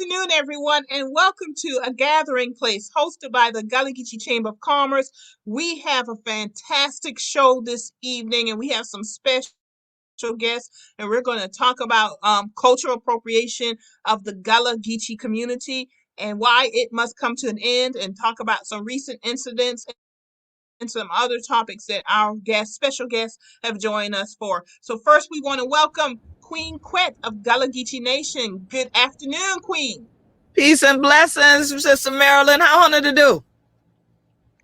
afternoon, everyone, and welcome to A Gathering Place hosted by the Gullah Geechee Chamber of Commerce. We have a fantastic show this evening, and we have some special guests, and we're going to talk about cultural appropriation of the Gullah Geechee community and why it must come to an end, and talk about some recent incidents and some other topics that our special guests have joined us for. So first, we want to welcome Queen Quet of Gullah Geechee Nation. Good afternoon, Queen. Peace and blessings, Sister Marilyn. How honored to do?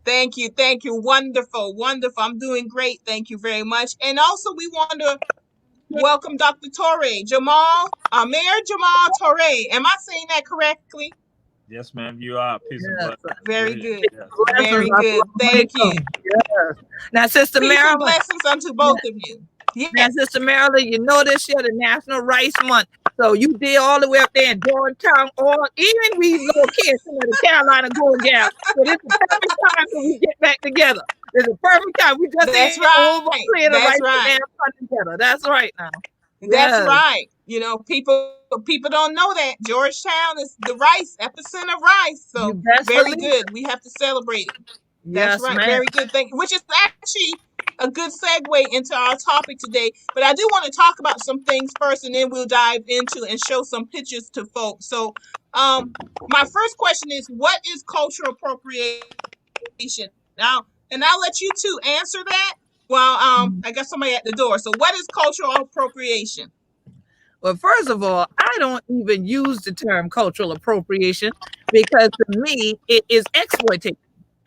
Thank you. Wonderful. I'm doing great. Thank you very much. And also, we want to welcome Dr. Torre Jamal, Mayor Jamal Torre. Am I saying that correctly? Yes, ma'am, you are. Peace and blessings. Very good. Yes. Very good. Thank you. Yes. Now, Sister Peace Marilyn. And blessings unto both of you. Yes. Now, Sister Marilyn, you know this year the National Rice Month. So you did all the way up there in Georgetown, or even we little kids in the Carolina Golden Gap. So this is the perfect time that we get back together. It's the perfect time. We just That's right. Clear the rice right. Together. That's right now. That's right. You know, people don't know that Georgetown is the rice epicenter of rice. So very good. We have to celebrate it. That's right. Ma'am. Very good. Thank you. Which is actually a good segue into our topic today. But I do want to talk about some things first, and then we'll dive into and show some pictures to folks. So my first question is, what is cultural appropriation? Now, and I'll let you two answer that while I got somebody at the door. So what is cultural appropriation? Well, first of all, I don't even use the term cultural appropriation because to me, it is exploitation.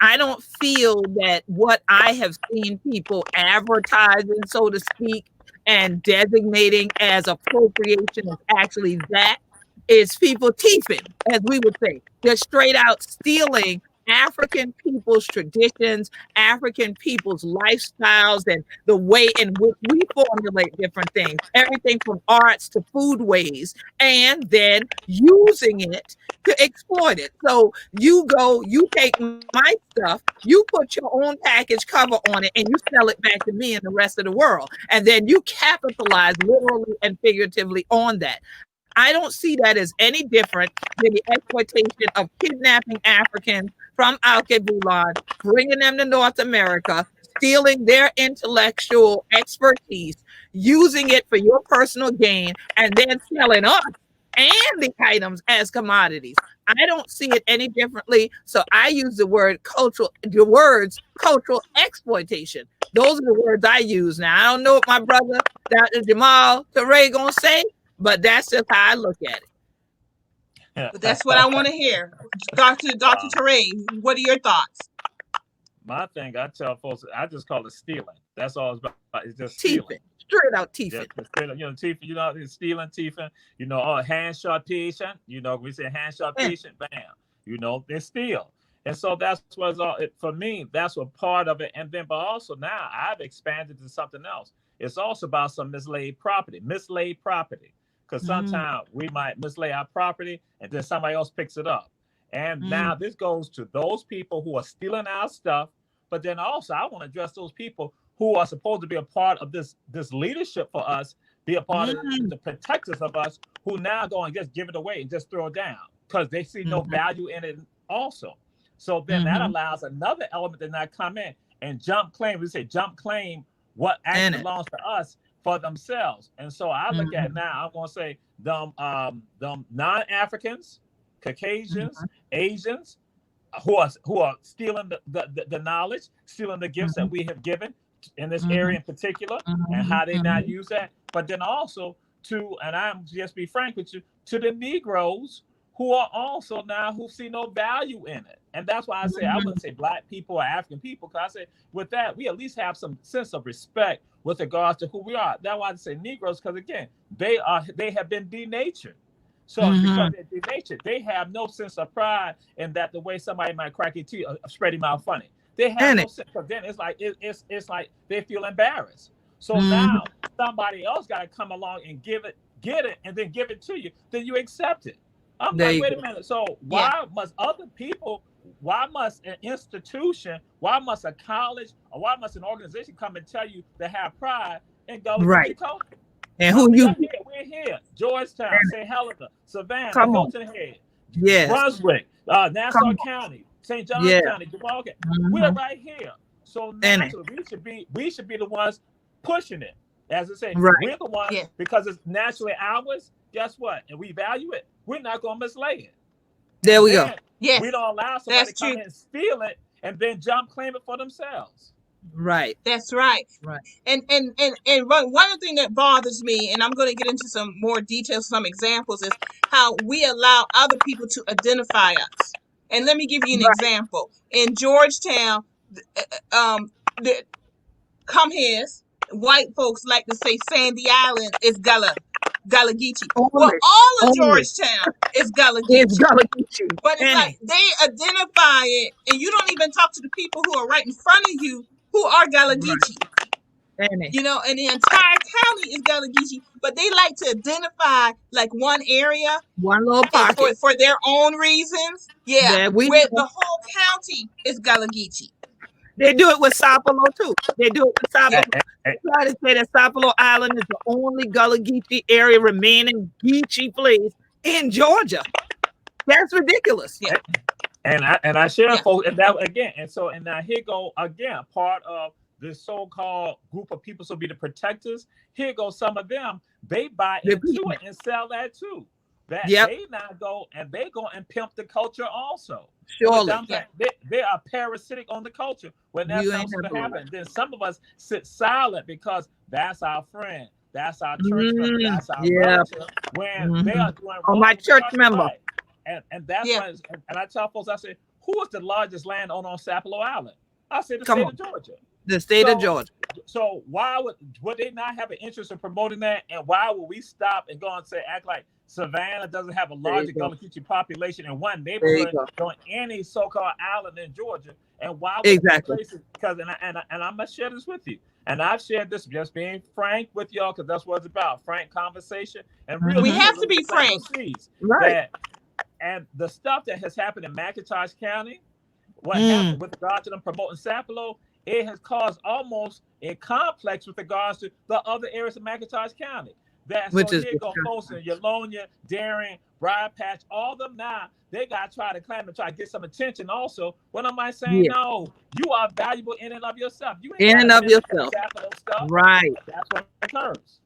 I don't feel that what I have seen people advertising, so to speak, and designating as appropriation is actually that. It's people thieving, as we would say. They're straight out stealing African people's traditions, African people's lifestyles, and the way in which we formulate different things, everything from arts to foodways, and then using it to exploit it. So you take my stuff, you put your own package cover on it, and you sell it back to me and the rest of the world. And then you capitalize literally and figuratively on that. I don't see that as any different than the exploitation of kidnapping Africans from Al-Qaeda, bringing them to North America, stealing their intellectual expertise, using it for your personal gain, and then selling us and the items as commodities. I don't see it any differently. So I use the words cultural exploitation. Those are the words I use. Now, I don't know what my brother, Dr. Jamal Torre, gonna say, but that's just how I look at it. But that's what I want to hear. Dr. Torre, what are your thoughts? My thing, I tell folks, I just call it stealing. That's all it's about. It's just stealing. Straight out thieving. It's stealing, thieving. Hand sharpation. We say hand sharpation, bam. They steal. And so that's what's all. For me, that's what part of it. And then, but also now I've expanded to something else. It's also about some mislaid property. Because sometimes we might mislay our property and then somebody else picks it up. And now this goes to those people who are stealing our stuff. But then also I want to address those people who are supposed to be a part of this leadership for us, be a part of the protectors of us, who now go and just give it away and just throw it down because they see no value in it also. So then that allows another element to not come in and jump claim. We say jump claim what actually belongs to us for themselves. And so I look at now, I'm going to say them non-Africans, Caucasians, Asians, who are stealing the knowledge, stealing the gifts that we have given in this area in particular, and how they not use that. But then also and I'm just be frank with you, to the Negroes who are also now who see no value in it. And that's why I say I wouldn't say Black people or African people, because I say with that we at least have some sense of respect with regards to who we are. That's why I say Negroes, because again they have been denatured. So because they're denatured, they have no sense of pride in that the way somebody might crack your teeth or spread him out funny. They have no sense, because then it's like they feel embarrassed. So now somebody else got to come along and get it, and then give it to you. Then you accept it. I'm like, wait a minute. So why must other people? Why must an institution? Why must a college? Or why must an organization come and tell you to have pride and go to culture? And who you? We right here, Georgetown, St. Helena, Savannah, Hilton Head, Brunswick, Nassau County, St. Johns County, Duval County. We're right here. So naturally, we should be the ones pushing it. As I say, we're the ones because it's naturally ours. Guess what? And we value it. We're not going to mislay it. There we go. Yes, we don't allow somebody to come in and steal it and then claim it for themselves. Right. That's right. Right. And one thing that bothers me, and I'm going to get into some more details, some examples, is how we allow other people to identify us. And let me give you an example. In Georgetown, white folks like to say Sandy Island is Gullah Geechee. Well, all of Georgetown is Gullah Geechee. But it's like they identify it, and you don't even talk to the people who are right in front of you who are Gullah Geechee. You know, and the entire county is Gullah Geechee, but they like to identify like one area, one little pocket for their own reasons. Yeah, where the whole county is Gullah Geechee. They do it with Sapelo too. They do it with Sapelo. They try to say that Sapelo Island is the only Gullah Geechee area remaining Geechee place in Georgia. That's ridiculous. Yeah. And I share folks, and that again, and now here go again part of this so-called group of people, so be the protectors. Here goes some of them. They buy into it and sell that too. That they now go and pimp the culture also. Surely. They are parasitic on the culture when that's supposed to happen. Then some of us sit silent because that's our friend, that's our church member, that's our relative. When they are doing my church member. And that's why, and I tell folks, I say, who is the largest landowner on Sapelo Island? I say the state of Georgia. The state of Georgia. So why would they not have an interest in promoting that? And why would we stop and go and act like Savannah doesn't have a larger Gullah Geechee population in one neighborhood on any so-called island in Georgia? And why would places? Because and I'm gonna share this with you. And I've shared this, just being frank with y'all, because that's what it's about. Frank conversation and real. We have to be frank. Right. And the stuff that has happened in McIntosh County, what happened with regard to them promoting Sapelo, it has caused almost a complex with regards to the other areas of McIntosh County. Here go folks in Yolonia, Darien, Briar Patch, all of them now, they got to try to get some attention also. What am I saying? No, you are valuable in and of yourself. You in and of yourself. Right. That's what occurs.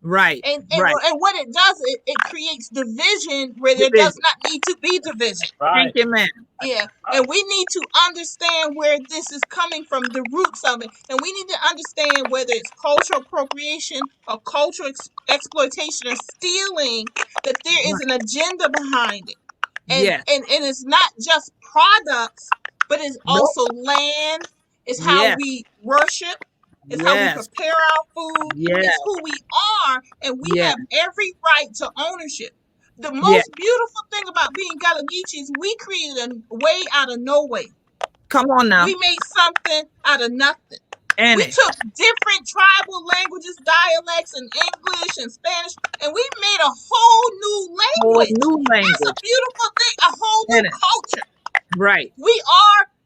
Right. And what it does, it creates division where there does not need to be division. Right. Thank you, man. Yeah. And we need to understand where this is coming from, the roots of it. And we need to understand whether it's cultural appropriation or cultural exploitation or stealing, that there is an agenda behind it. And it's not just products, but it's also land. It's how we worship. It's how we prepare our food. It's who we are, and we have every right to ownership. The most beautiful thing about being Gullah Geechee is we created a way out of no way. Come on now. We made something out of nothing. We took different tribal languages, dialects, and English and Spanish, and we made a whole new language. That's a beautiful thing, a whole new culture. Right.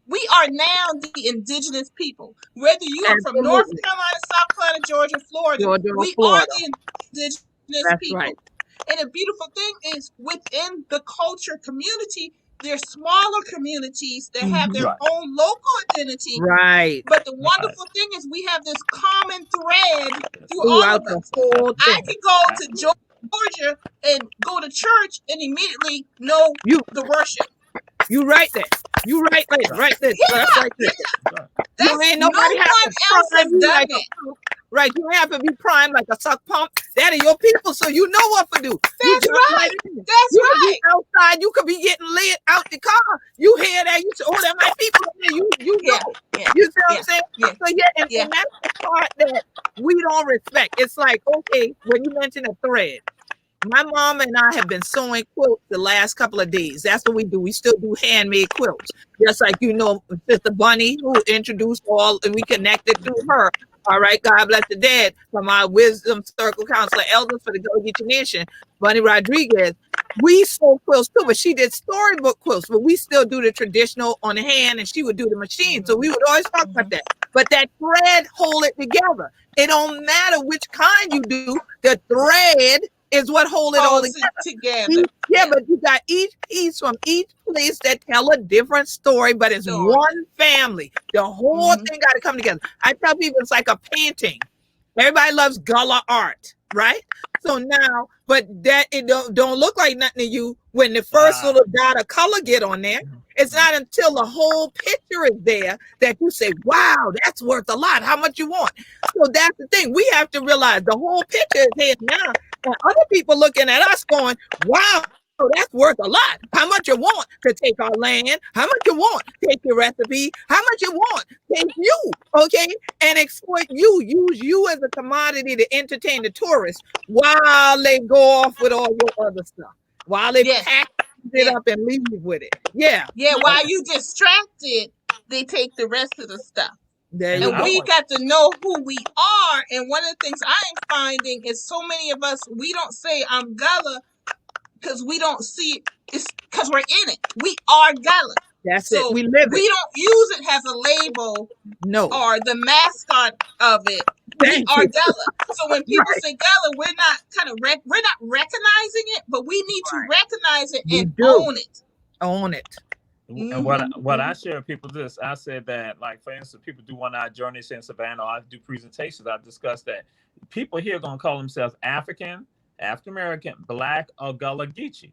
We are now the indigenous people. Whether you are from North Carolina, South Carolina, Georgia, Florida, we are the indigenous people. Right. And the beautiful thing is, within the culture community, there's smaller communities that have their own local identity. Right. But the wonderful thing is we have this common thread through all of us. I can go to Georgia and go to church and immediately know the worship. You right there. You right there. Right there. That's right there. Nobody else has done it. Right, you have to be primed like a suck pump. That are your people, so you know what to do. That's right. That's right. Outside, you could be getting lit out the car. You hear that? You say, "Oh, that my people." You know. You see what I'm saying? Yeah. So and that's the part that we don't respect. It's like, okay, when you mention a thread, my mom and I have been sewing quilts the last couple of days. That's what we do. We still do handmade quilts, just like Sister Bunny, who introduced all, and we connected through her. All right, God bless the dead, from our Wisdom Circle Counselor Elders for the Gullah Geechee Nation, Bunny Rodriguez. We sold quilts too, but she did storybook quilts, but we still do the traditional on the hand, and she would do the machine. So we would always talk about that. But that thread hold it together. It don't matter which kind you do, the thread is what hold it all together. But you got each piece from each place that tell a different story, but it's one family. The whole thing got to come together. I tell people it's like a painting. Everybody loves Gullah art, right? So now, but that it don't look like nothing to you when the first little dot of color get on there. It's not until the whole picture is there that you say, wow, that's worth a lot. How much you want? So that's the thing. We have to realize the whole picture is here now. And other people looking at us going, wow, that's worth a lot. How much you want to take our land? How much you want? Take your recipe. How much you want? Take you, okay? And exploit you. Use you as a commodity to entertain the tourists while they go off with all your other stuff. While they pack it up and leave with it. While you distracted, they take the rest of the stuff. And we got to know who we are. And one of the things I'm finding is so many of us, we don't say I'm Gullah because we don't see it. It's because we're in it. We are Gullah. That's it. We live it. We don't use it as a label or the mascot of it. We are Gullah. So when people say Gullah, we're not we're not recognizing it, but we need to recognize it and own it. Own it. And what I share with people this, I said that, like, for instance, people do one of our journeys in Savannah, or I do presentations, I discuss that people here are going to call themselves African, African-American, Black, or Gullah Geechee.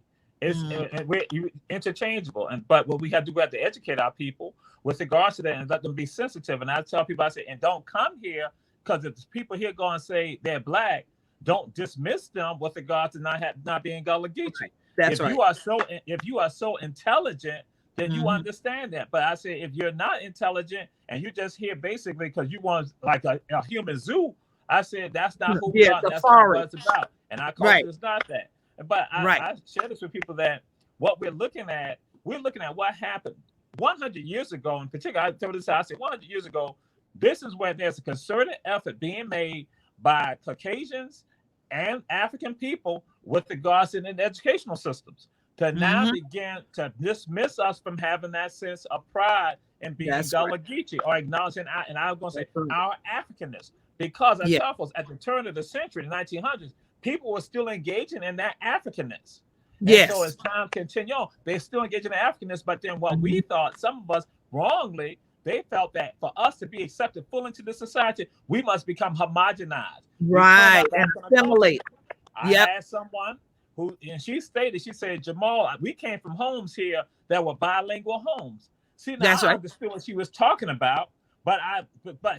We're interchangeable. But what we have to do, we have to educate our people with regards to that and let them be sensitive. And I tell people, I say, and don't come here, because if people here go and say they're Black, don't dismiss them with regards to not being Gullah Geechee. That's right. If you are so intelligent, then you understand that. But I say, if you're not intelligent and you're just here basically because you want like a human zoo, I said that's not who we are. That's not what it's about. And our culture is not that. But I share this with people that what we're looking at what happened 100 years ago. In particular, I told this, I said 100 years ago, this is where there's a concerted effort being made by Caucasians and African people with regards to the educational systems to now begin to dismiss us from having that sense of pride in being Gullah Geechee or acknowledging and I was going to say our Africanness, because I tell folks at the turn of the century, the 1900s, people were still engaging in that Africanness. And so as time continued on, they're still engaging in Africanness, but then what we thought, some of us wrongly, they felt that for us to be accepted fully into the society, we must become homogenized. Right, and assimilate. I had someone who, and she said, Jamal, we came from homes here that were bilingual homes. See, now I understood what she was talking about, but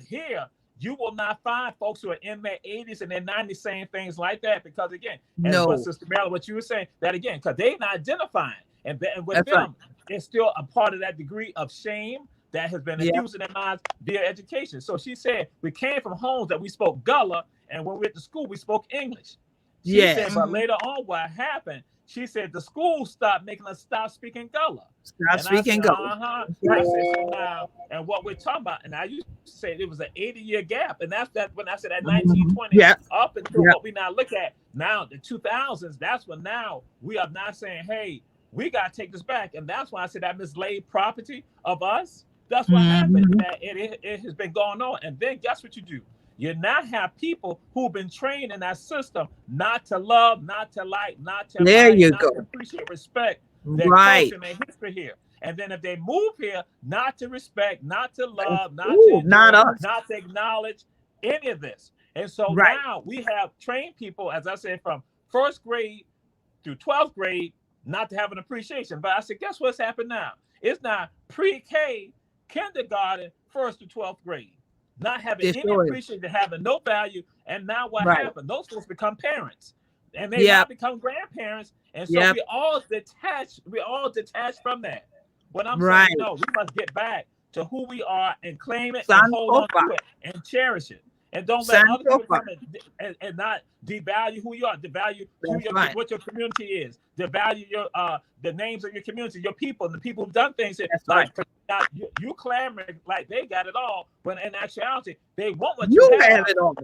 here, you will not find folks who are in their 80s and their 90s saying things like that, because again, what Sister Marilyn, what you were saying, that again, because they're not identifying, and with them, it's still a part of that degree of shame that has been infused in their minds via education. So she said, we came from homes that we spoke Gullah, and when we went to school, we spoke English. She said, but later on, what happened? She said the school stopped making us stop speaking Gullah. Gullah. I said, so now, and what we're talking about, and I used to say it was an 80-year gap, and that's that when I said that 1920 up until what we now look at now, the 2000s. That's when now we are not saying, hey, we got to take this back, and that's why I said that mislaid property of us. That's what happened. That it has been going on, and then guess what you do? You now have people who've been trained in that system not to love, not to like, not to to appreciate, respect their culture and their history here. And then if they move here, not to respect, not to love, not to acknowledge any of this. And so now we have trained people, as I said, from first grade through 12th grade, not to have an appreciation. But I said, guess what's happened now? It's now pre-K, kindergarten, 1st to 12th grade. Not having any appreciation, having no value, and now what happened? Those folks become parents, and they now become grandparents, and so we all detach from that. What I'm saying, no, we must get back to who we are and claim it and hold on to it and cherish it, and don't let other people come and not devalue who you are, devalue what your community is, devalue your the names of your community, your people, and the people who've done things like. You clamoring like they got it all, when in actuality they want what you have it all,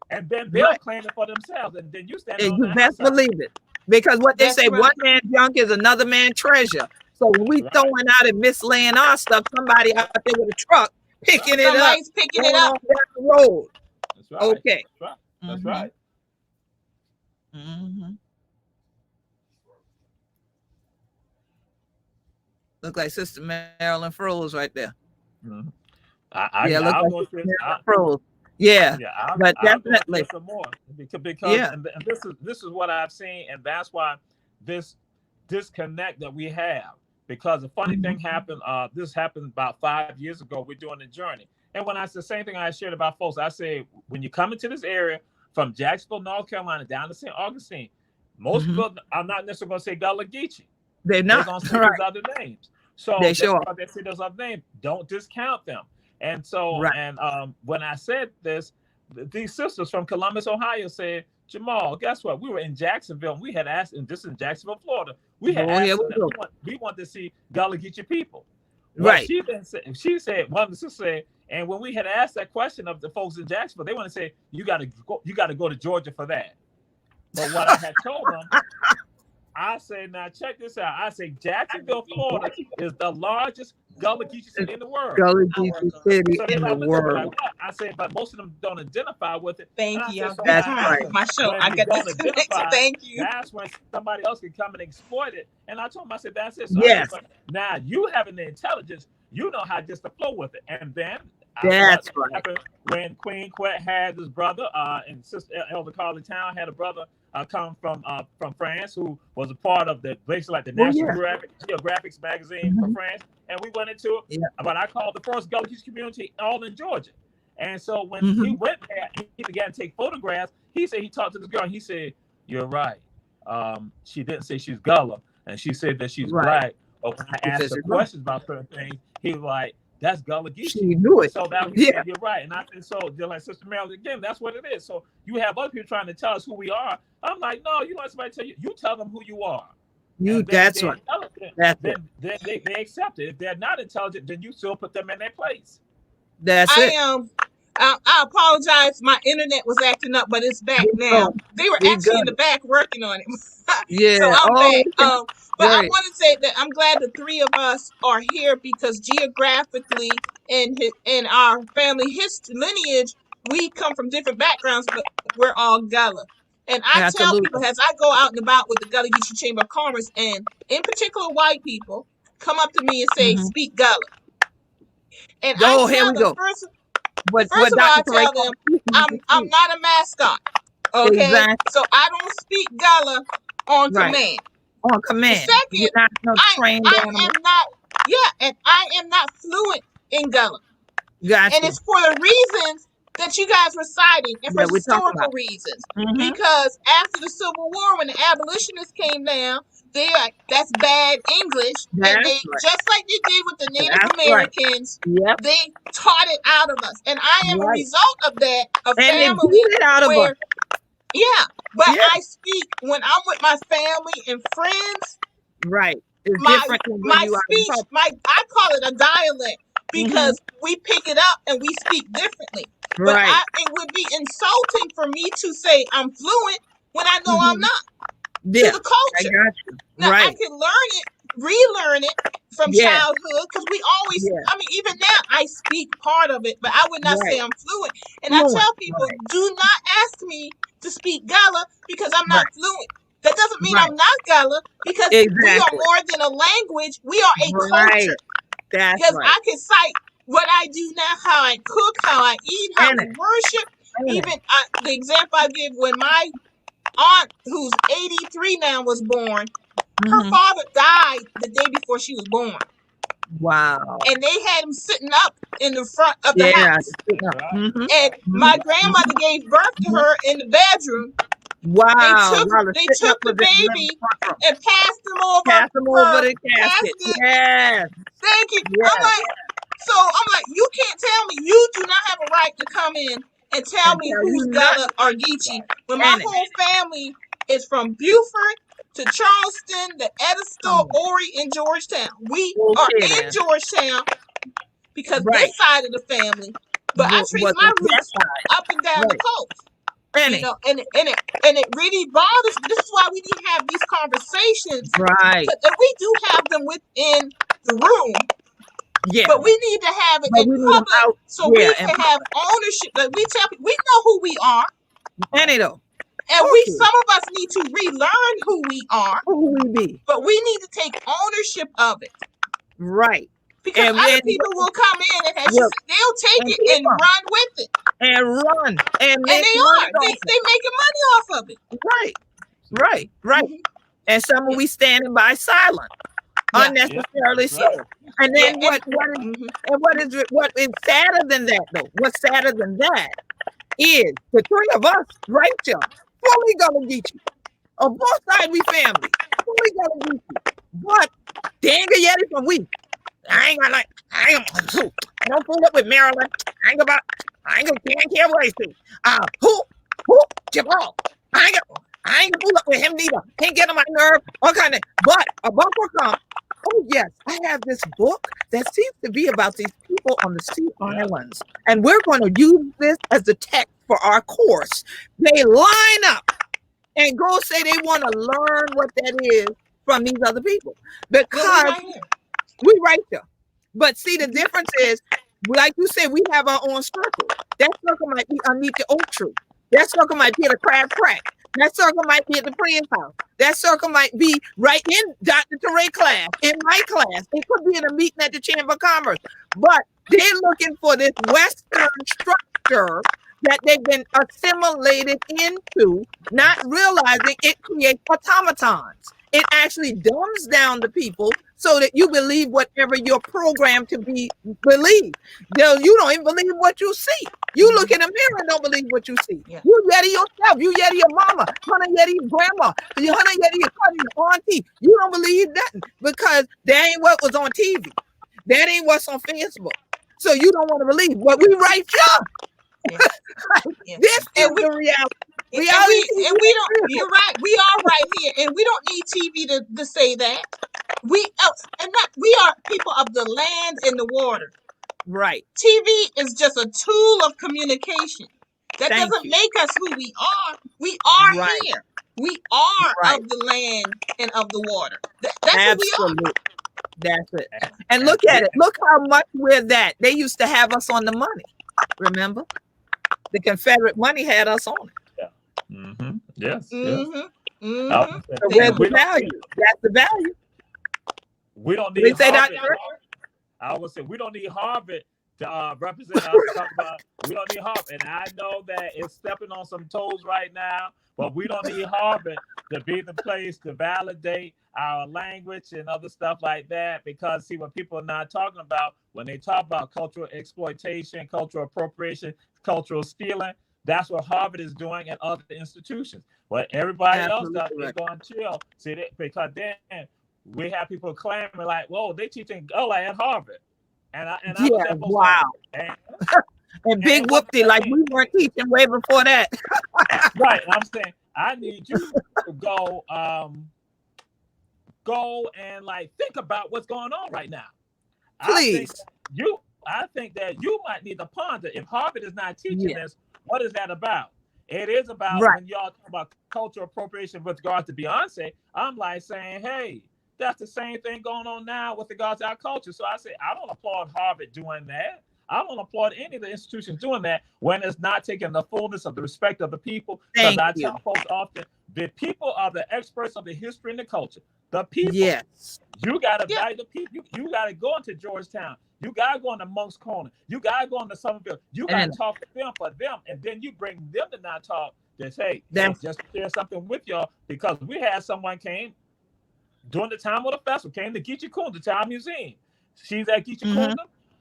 and then they'll claim it for themselves, and then you stand. And you best believe it, because what they say, one man's junk is another man's treasure. So when we throwing out and mislaying our stuff, somebody out there with a truck picking it up, down the road. That's right. Okay, that's right. Mm-hmm. Look like Sister Marilyn froze right there. Mm-hmm. I'll go through froze. Yeah, but I'll go definitely through some more because and this is what I've seen, and that's why this disconnect that we have. Because the funny thing happened, this happened about 5 years ago. We're doing the journey, and when I said the same thing I shared about folks, I say when you come into this area from Jacksonville, North Carolina, down to St. Augustine, most people are not necessarily going to say Gullah Geechee. They're not. They're going to say those other names. So they say those other names. Don't discount them. And so, when I said this, these sisters from Columbus, Ohio said, Jamal, guess what? We were in Jacksonville, and we had asked, and this is Jacksonville, Florida. We had asked them, we want to see Gullah Geechee people. Well, she said, one of the sisters said, and when we had asked that question of the folks in Jacksonville, they want to say, you got to go to Georgia for that. But what I had told them, I say, now check this out. I say Jacksonville, Florida is the largest Gullah Geechee city in the world. Gullah Geechee city in the world. I say, but most of them don't identify with it. Thank you. That's right. My show. I got disconnected. Thank you. That's when somebody else can come and exploit it. And I told him, I said, that's it. So yes. Said, now you having the intelligence, you know how just to flow with it. And then that's right. When Queen Quet had his brother, and Sister Elder Carly Town had a brother come from France, who was a part of basically like the National Geographic magazine from France, and we went into it. But I called the first Gullah Geechee community all in Georgia, and so when he went there, he began to take photographs. He said he talked to this girl, and he said, "You're right. She didn't say she's Gullah, and she said that she's black. But when I asked her questions about certain things, he was like, that's Gullah Geechee." She knew it. So that said, you're right. And I think so, just like Sister Marilyn, again, that's what it is. So you have other people trying to tell us who we are. I'm like, no, you want somebody to tell you, you tell them who you are. That's right. Then they accept it. If they're not intelligent, then you still put them in their place. That's it. I apologize. My internet was acting up, but it's back now. They were actually in the back working on it. So I'm back. But I want to say that I'm glad the three of us are here because geographically in our family history lineage, we come from different backgrounds, but we're all Gullah. And I tell people as I go out and about with the Gullah Geechee Chamber of Commerce, and in particular white people, come up to me and say, speak Gullah. And I tell them, first of all, I tell them, I'm not a mascot. Okay? Exactly. So I don't speak Gullah on command. On command. Second, I am not fluent in Gullah. Gotcha. And it's for the reasons that you guys were citing, and for historical reasons. Because after the Civil War, when the abolitionists came down, they're like, that's bad English. And they, just like they did with the Native Americans, they taught it out of us. And I am a result of that, a family where, but I speak when I'm with my family and friends. Right. It's my speech, I call it a dialect because we pick it up and we speak differently. But it would be insulting for me to say I'm fluent when I know I'm not. To the culture. I got you. Now I can learn it, relearn it from childhood because we always. I mean, even now I speak part of it, but I would not say I'm fluent. And I tell people, do not ask me to speak Gullah because I'm not fluent. That doesn't mean I'm not Gullah because we are more than a language. We are a culture. Because I can cite what I do now, how I cook, how I eat, how we worship. Even the example I give when my aunt, who's 83 now, was born, her father died the day before she was born. Wow. And they had him sitting up in the front of the house. And my grandmother gave birth to her in the bedroom. Wow. They took the baby and passed him over. The casket. Yes. Thank you. I'm like, you can't tell me. You do not have a right to come in and tell me who's Gullah or Geechee. When my whole family is from Beaufort to Charleston, to Ediston, Horry, and Georgetown. We are in Georgetown because this side of the family. But I trace my roots up and down the coast. You know, and it really bothers me. This is why we need to have these conversations. Right. And we do have them within the room. Yeah. But we need to have it in public so we can have ownership. Like we tell people, we know who we are. And some of us need to relearn who we are. Who we be. But we need to take ownership of it. Right. Because other people will come in and they'll take it and run with it. And run. And they are. They making money off of it. Right. Mm-hmm. And some of we standing by silent. Unnecessarily so. And then what is sadder than that though? What's sadder than that is the three of us right here, fully Gullah Geechee. On both sides we family. Fully Gullah Geechee. But dang yet from we. I don't fool up with Maryland. I ain't can't care what I say. Who Jamal. I ain't gonna fool up with him neither. Can't get on my nerve. All kind of. But a bumper come. Oh yes, I have this book that seems to be about these people on the Sea Islands, and we're going to use this as the text for our course. They line up and go say they want to learn what that is from these other people because we right there. But see, the difference is, like you said, we have our own circle. That circle might be underneath the oak tree. That circle might be at a crab crack. That circle might be at the Prince house. That circle might be right in Dr. Teray class, in my class. It could be in a meeting at the Chamber of Commerce. But they're looking for this Western structure that they've been assimilated into, not realizing it creates automatons. It actually dumbs down the people so that you believe whatever you're programmed to believe. You don't even believe what you see. You look in the mirror and don't believe what you see. Yeah. You yeti yourself. You yeti your mama. Hunter yeti your grandma. You hunter yeti your cousin, your auntie. You don't believe nothing because that ain't what was on TV. That ain't what's on Facebook. So you don't want to believe what we write you. Yeah. This is the reality. And we don't. You're right. We are right here, and we don't need TV to say that. We are people of the land and the water. Right. TV is just a tool of communication. That doesn't make us who we are. We are here. We are of the land and of the water. That's Absolutely. who we are. That's it. And look at it. Look how much we're that. They used to have us on the money. Remember? The Confederate money had us on it. Yeah. Mm-hmm. Yes. Mm-hmm. Yes. Mm-hmm. So where's the value? That's the value. We don't need Harvard. I would say we don't need Harvard to represent us. Talk about, we don't need Harvard. And I know that it's stepping on some toes right now, but we don't need Harvard to be the place to validate our language and other stuff like that. Because see, what people are not talking about when they talk about cultural exploitation, cultural appropriation, cultural stealing, that's what Harvard is doing and other institutions. But everybody else is going to chill. See, because then we have people claiming like, "Whoa, they teaching Gullah at Harvard," and wow. And big whoopty, like we weren't teaching way before that. Right. And I'm saying I need you to go and like think about what's going on right now. Please. I think that you might need to ponder if Harvard is not teaching this. What is that about? It is about when y'all talk about cultural appropriation with regards to Beyonce. I'm like saying, hey, that's the same thing going on now with regards to our culture. So I say, I don't applaud Harvard doing that. I don't applaud any of the institutions doing that when it's not taking the fullness of the respect of the people. Because I tell folks often, the people are the experts of the history and the culture. The people. Yes. You got to value the people. You got to go into Georgetown. You got to go into Monk's Corner. You got to go into Somerville. You got to talk to them for them. And then you bring them to not talk. Just, hey, just share something with y'all. Because we had someone came during the time of the festival, came to Geechee the Child Museum. She's at Geechee.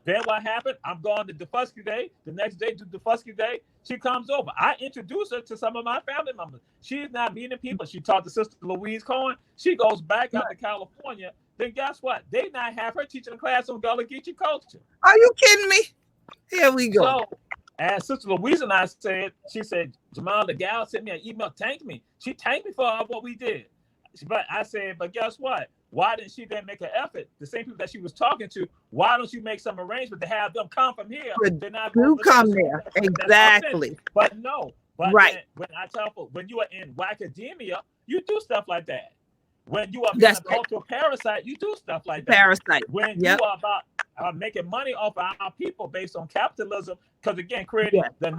Then what happened? I'm going to Defusky Day. The next day to Defusky Day, she comes over. I introduce her to some of my family members. She's not meeting people. She talked to Sister Louise Cohen. She goes back out to California. Then guess what? They not have her teaching a class on Gullah Geechee culture. Are you kidding me? Here we go. So, as Sister Louise and I said, she said, Jamal, the gal sent me an email, thanked me. She thanked me for what we did. But I said, but guess what? Why didn't she then make an effort? The same people that she was talking to, why don't you make some arrangement to have them come from here? They're not come there. Exactly. But no. But when I tell folks, when you are in academia, you do stuff like that. When you are a cultural parasite, you do stuff like that. Parasite. When you are about making money off of our people based on capitalism, because again, creating the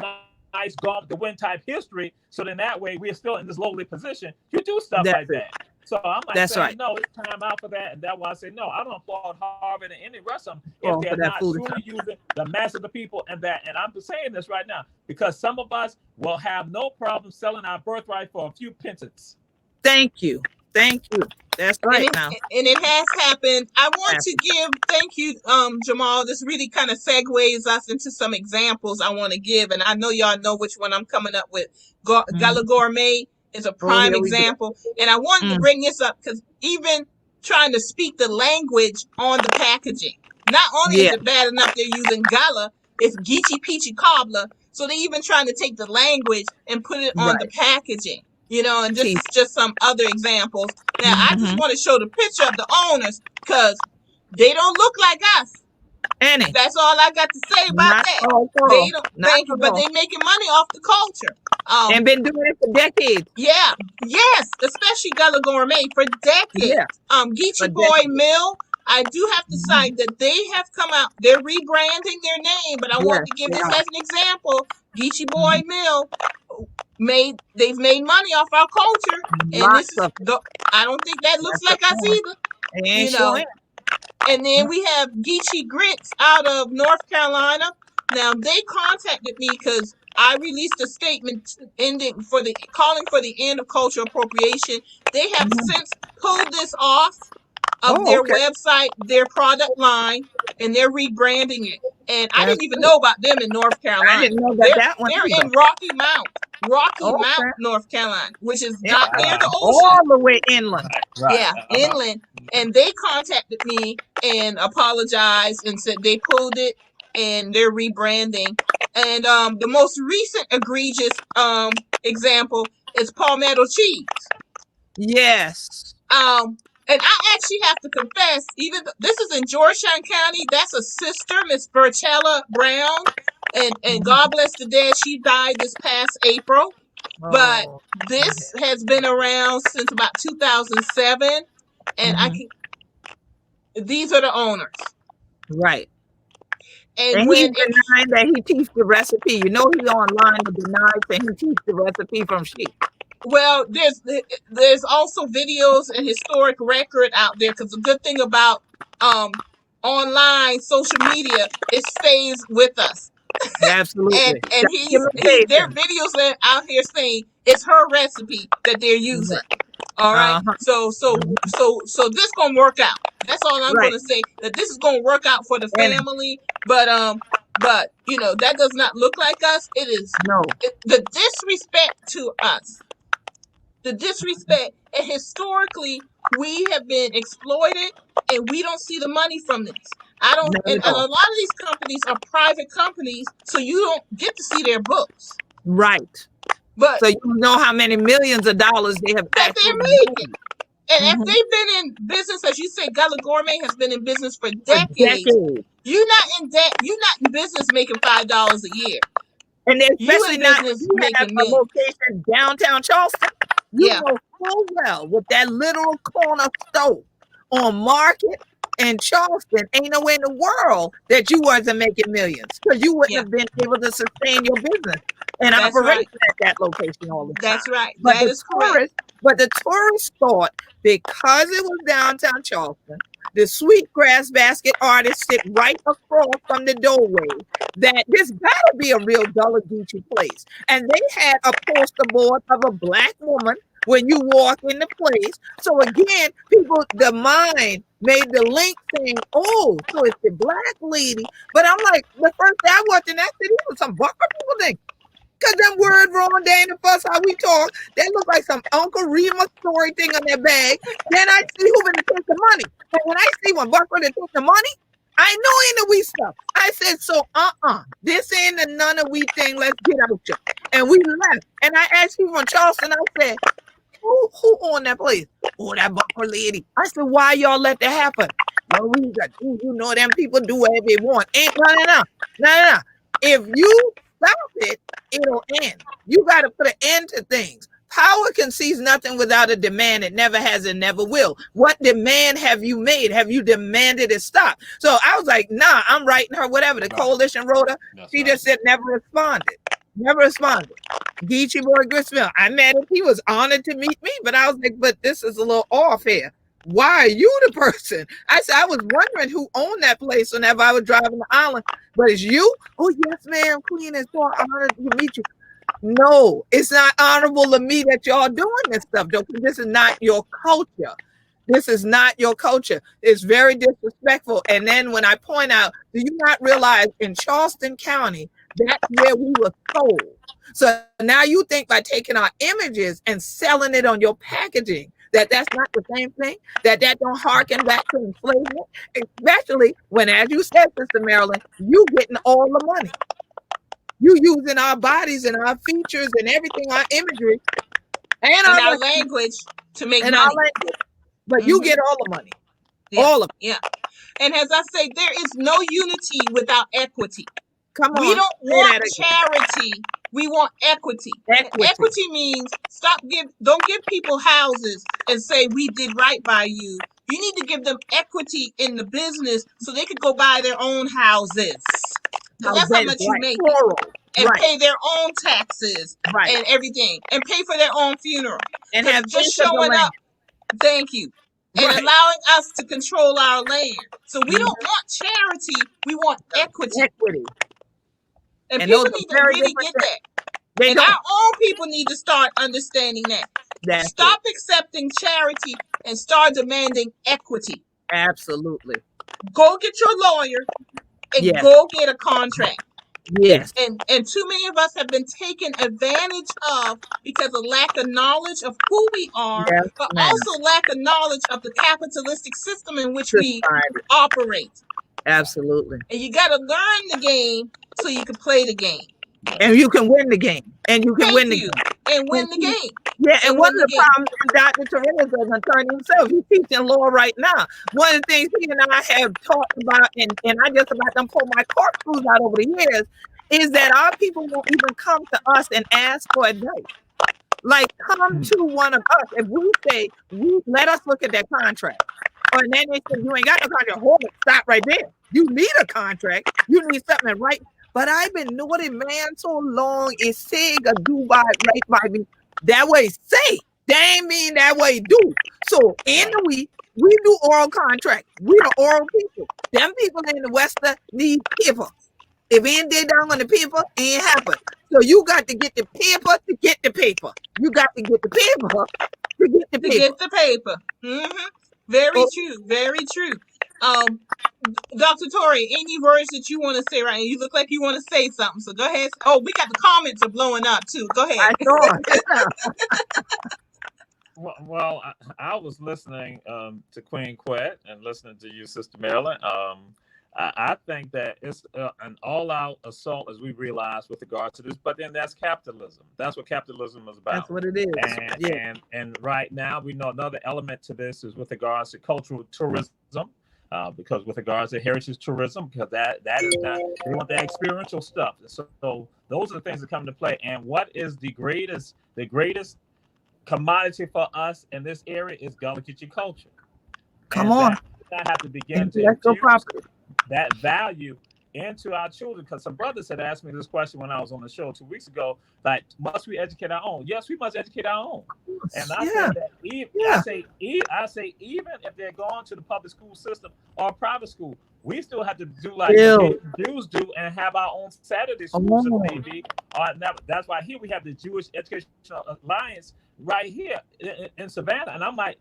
nice Gone the Wind type history. So then that way we're still in this lowly position. You do stuff like that. So I'm like saying, no, it's time out for that. And that's why I say, no, I don't applaud Harvard and any rest of them if they're not truly using the mass of the people and that. And I'm just saying this right now because some of us will have no problem selling our birthright for a few pences. Thank you. Thank you. That's right now. And it has happened. I want to give, thank you, Jamal. This really kind of segues us into some examples I want to give. And I know y'all know which one I'm coming up with. Gullah Gourmet is a prime example. And I wanted to bring this up because even trying to speak the language on the packaging, not only is it bad enough they're using Gala, it's Geechee Peachy Cobbler. So they're even trying to take the language and put it on the packaging. You know, and this is just some other examples. Now, I just want to show the picture of the owners because they don't look like us. That's all I got to say about that. They don't, thank you, but they're making money off the culture. And been doing it for decades. Yeah, yes, especially Gullah Gourmet for decades. Geechee Boy Mill, I do have to cite that they have come out, they're rebranding their name, but I want to give this as an example. Geechee Boy Mill they've made money off our culture, and this is I don't think that looks like us either. You know. And then we have Geechee Grits out of North Carolina. Now they contacted me because I released a statement calling for the end of cultural appropriation. They have since pulled this off of their website, their product line, and they're rebranding it. And I didn't even know about them in North Carolina. I didn't know that one. They're in Rocky Mount, North Carolina, which is not near the ocean. All the way inland. Yeah, inland. And they contacted me and apologized and said they pulled it and they're rebranding. And the most recent egregious example is palmetto cheese. Yes. And I actually have to confess, even this is in Georgetown County. That's a sister, Miss Berchella Brown, and God bless the dead. She died this past April, but this has been around since about 2007, and these are the owners, right? And when he's denying that he teaches the recipe, you know, he's online and denies that he teaches the recipe from sheep. Well, there's also videos and historic record out there because the good thing about online social media, it stays with us. Absolutely. and there are videos that out here saying it's her recipe that they're using. All right. So this gonna work out. That's all I'm gonna say. That this is gonna work out for the family. But you know that does not look like us. It is the disrespect to us. The disrespect, and historically we have been exploited, and we don't see the money from this. And a lot of these companies are private companies, so you don't get to see their books. Right. But so you know how many millions of dollars they have that they're making. And if they've been in business, as you say, Gullah Gourmet has been in business for decades. You're not in debt. You're not in business making $5 a year. And especially not making a location downtown Charleston. You know so well with that little corner store on Market and Charleston, ain't nowhere in the world that you wasn't making millions, because you wouldn't have been able to sustain your business and operate at that location all the time. That's right. But the tourists thought because it was downtown Charleston, the Sweetgrass Basket artists sit right across from the doorway, that this gotta be a real Gullah Geechee place. And they had a poster board of a black woman when you walk in the place. So again, the mind made the link saying, oh, so it's the black lady. But I'm like, the first day I walked in that city, it was some Bucker people thing. Because them word wrong, Dan and Fuss, how we talk, they look like some Uncle Rima story thing on their bag. Then I see who gonna take the money. But when I see one Bucker that took the money, I know ain't the we stuff. I said, so this ain't the none of we thing, let's get out you. And we left. And I asked people in Charleston, I said, who on that place? Oh, that Bucker lady. I said, why y'all let that happen? Well, we got, you know, them people do whatever they want. No. If you stop it, it'll end. You got to put an end to things. Power conceives nothing without a demand. It never has and never will. What demand have you made? Have you demanded it stop? So I was like, nah, I'm writing her whatever. The coalition wrote her. She just said never responded. Never responded. Geechee boy Griswold, I met him. He was honored to meet me, but I was like, but this is a little off here. Why are you the person? I said, I was wondering who owned that place whenever I was driving the island. But it's you? Oh, yes, ma'am, Queen. It's so honored to meet you. No, it's not honorable to me that y'all doing this stuff. This is not your culture. This is not your culture. It's very disrespectful. And then when I point out, do you not realize in Charleston County, that's where we were sold. So now you think by taking our images and selling it on your packaging, that's not the same thing, that don't harken back to enslavement, especially when, as you said, Sister Marilyn, you getting all the money. You using our bodies and our features and everything, our imagery, and our language to make money. But you get all the money. Yeah. All of it. Yeah. And as I say, there is no unity without equity. Come on. We don't want charity. We want equity. Equity means don't give people houses and say we did right by you. You need to give them equity in the business so they could go buy their own houses. That's how much you make. And pay their own taxes and everything. And pay for their own funeral. And have just showing up. Thank you. And allowing us to control our land. So we don't want charity. We want equity. And people need to really get that. And our own people need to start understanding that. Stop accepting charity and start demanding equity. Absolutely. Go get your lawyer and go get a contract. Yes. And too many of us have been taken advantage of because of lack of knowledge of who we are, but also lack of knowledge of the capitalistic system in which we operate. Absolutely. And you got to learn the game so you can play the game. And you can win the game. And you can win the game. And win the game. Yeah, and one of the problems, Dr. Terrell is an attorney himself. He's teaching law right now. One of the things he and I have talked about, and I just about to pull my corkscrews out over the years, is that our people won't even come to us and ask for advice. Like, come to one of us. If we say, let us look at that contract. And then they say, you ain't got no contract. Hold it, stop right there. You need a contract. You need something right. But I've been naughty, man, so long. It's saying a do by right by me. That way say. That ain't mean that way do. So in the week, we do oral contract. We the oral people. Them people in the Western need paper. If ain't they down on the paper, it ain't happen. So you got to get the paper to get the paper. You got to get the paper to get the paper. To get the paper. Mm-hmm. Very true. Very true. Dr. Tori, any words that you want to say right now? You look like you want to say something, so go ahead. Oh, we got the comments are blowing up too. Go ahead. Well, I was listening to Queen Quet and listening to you, Sister Marilyn. I think that it's an all-out assault, as we realize, with regard to this. But then that's capitalism. That's what capitalism is about. That's what it is. And right now, we know another element to this is with regards to cultural tourism. Because with regards to heritage tourism, because that is not, they want the experiential stuff. So those are the things that come into play. And what is the greatest commodity for us in this area is Gullah Geechee culture. Come on. I have to begin to infuse that value into our children, because some brothers had asked me this question when I was on the show 2 weeks ago, like, must we educate our own? Yes, we must educate our own. And I said that I say even if they're going to the public school system or private school, we still have to do like the Jews do and have our own Saturday schools if maybe. That's why here we have the Jewish Educational Alliance right here in Savannah. And I'm like,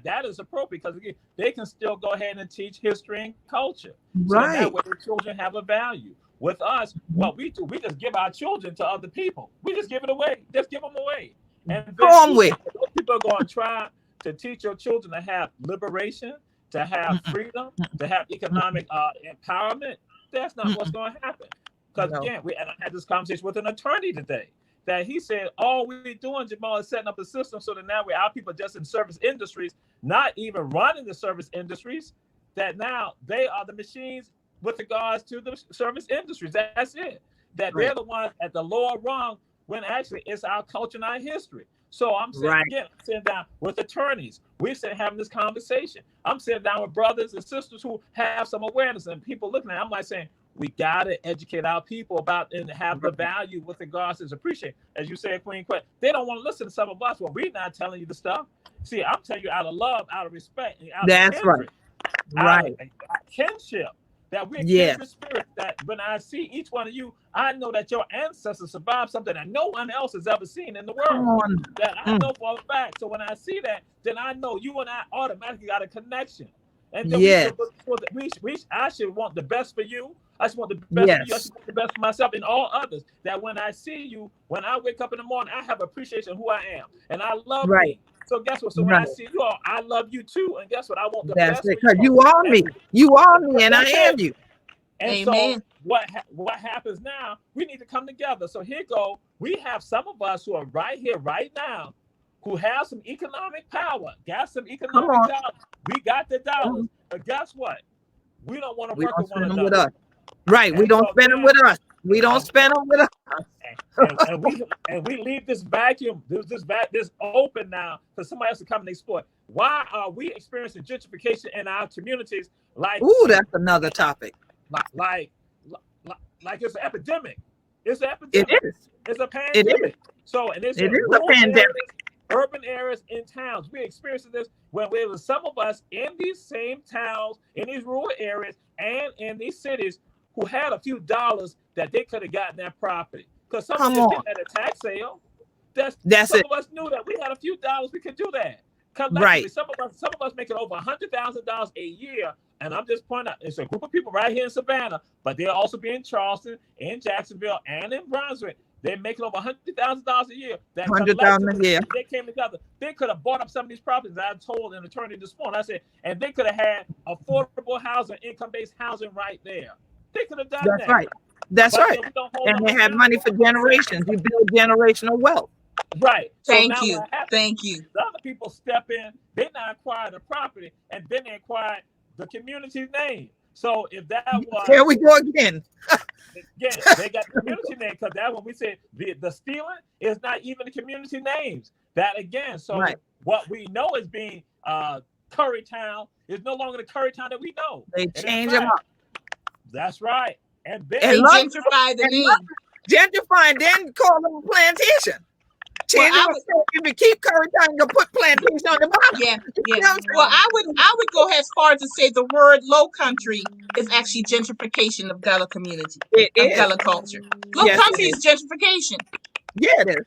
that is appropriate, because again, they can still go ahead and teach history and culture. Right. So that way the children have a value. With us, what we do, we just give our children to other people. We just give it away. Just give them away. And those people are going to try to teach your children to have liberation, to have freedom, to have economic empowerment. That's not what's going to happen. Because again, and I had this conversation with an attorney today, that he said, all we're doing, Jamal, is setting up a system so that now our people are just in service industries, not even running the service industries, that now they are the machines with regards to the service industries. That's it. That they're the ones at the lower rung, when actually it's our culture and our history. So I'm saying, again, I'm sitting down with attorneys. We're sitting having this conversation. I'm sitting down with brothers and sisters who have some awareness, and people looking at it. I'm like saying, We gotta educate our people about and have the value with regards to appreciate. As you said, Queen Quet, they don't want to listen to some of us when we're not telling you the stuff. See, I'm telling you out of love, out of respect, and out of kindred, out of kinship. That we're kindred spirit. That when I see each one of you, I know that your ancestors survived something that no one else has ever seen in the world. That I know for a fact. So when I see that, then I know you and I automatically got a connection. And then I should want the best for you. I should want the best for you. I should want the best for myself and all others. That when I see you, when I wake up in the morning, I have appreciation of who I am. And I love me. So guess what? So when I see you all, I love you too. And guess what? I want the best for you. Because you are me. You are me and I am you. And Amen. So what happens now, we need to come together. So here go. We have some of us who are right here, right now, who have some economic power, got some economic dollars. We got the dollars. But guess what? We don't want to work with one another. Right. We don't spend them with us. We don't spend them with us. And we leave this vacuum, this open now for somebody else to come and exploit. Why are we experiencing gentrification in our communities? Like, that's another topic. Like it's an epidemic. It's an epidemic. It is. It's a pandemic. It is. So, and it's a pandemic. Urban areas in towns. We're experiencing this when there was some of us in these same towns, in these rural areas, and in these cities who had a few dollars that they could have gotten that property. Because some of us did at a tax sale. Some of us knew that we had a few dollars, we could do that. Right. Some of us making over $100,000 a year. And I'm just pointing out, it's a group of people right here in Savannah, but they'll also be in Charleston, in Jacksonville, and in Brunswick. They're making over $100,000 a year. That $100,000 a year. They came together. They could have bought up some of these properties. I told an attorney this morning. I said, and they could have had affordable housing, income-based housing right there. They could have done that. That's right. That's right. And they have money for generations. You build generational wealth. Right. Thank you. Thank you. The other people step in. They now acquire the property, and then they acquire the community's name. So if that was here we go again. They got the community name because that when we say the stealing is not even the community names. That again. So what we know as being Currytown is no longer the Currytown that we know. They change them up. That's right. And then they gentrify the name. Gentrify and then call them plantation. If you keep Currytown, you put plantation on the bottom. Yeah. Well, I would go as far as to say the word Low Country is actually gentrification of Gullah community, Gullah culture. Low Country is gentrification. Yeah, it is.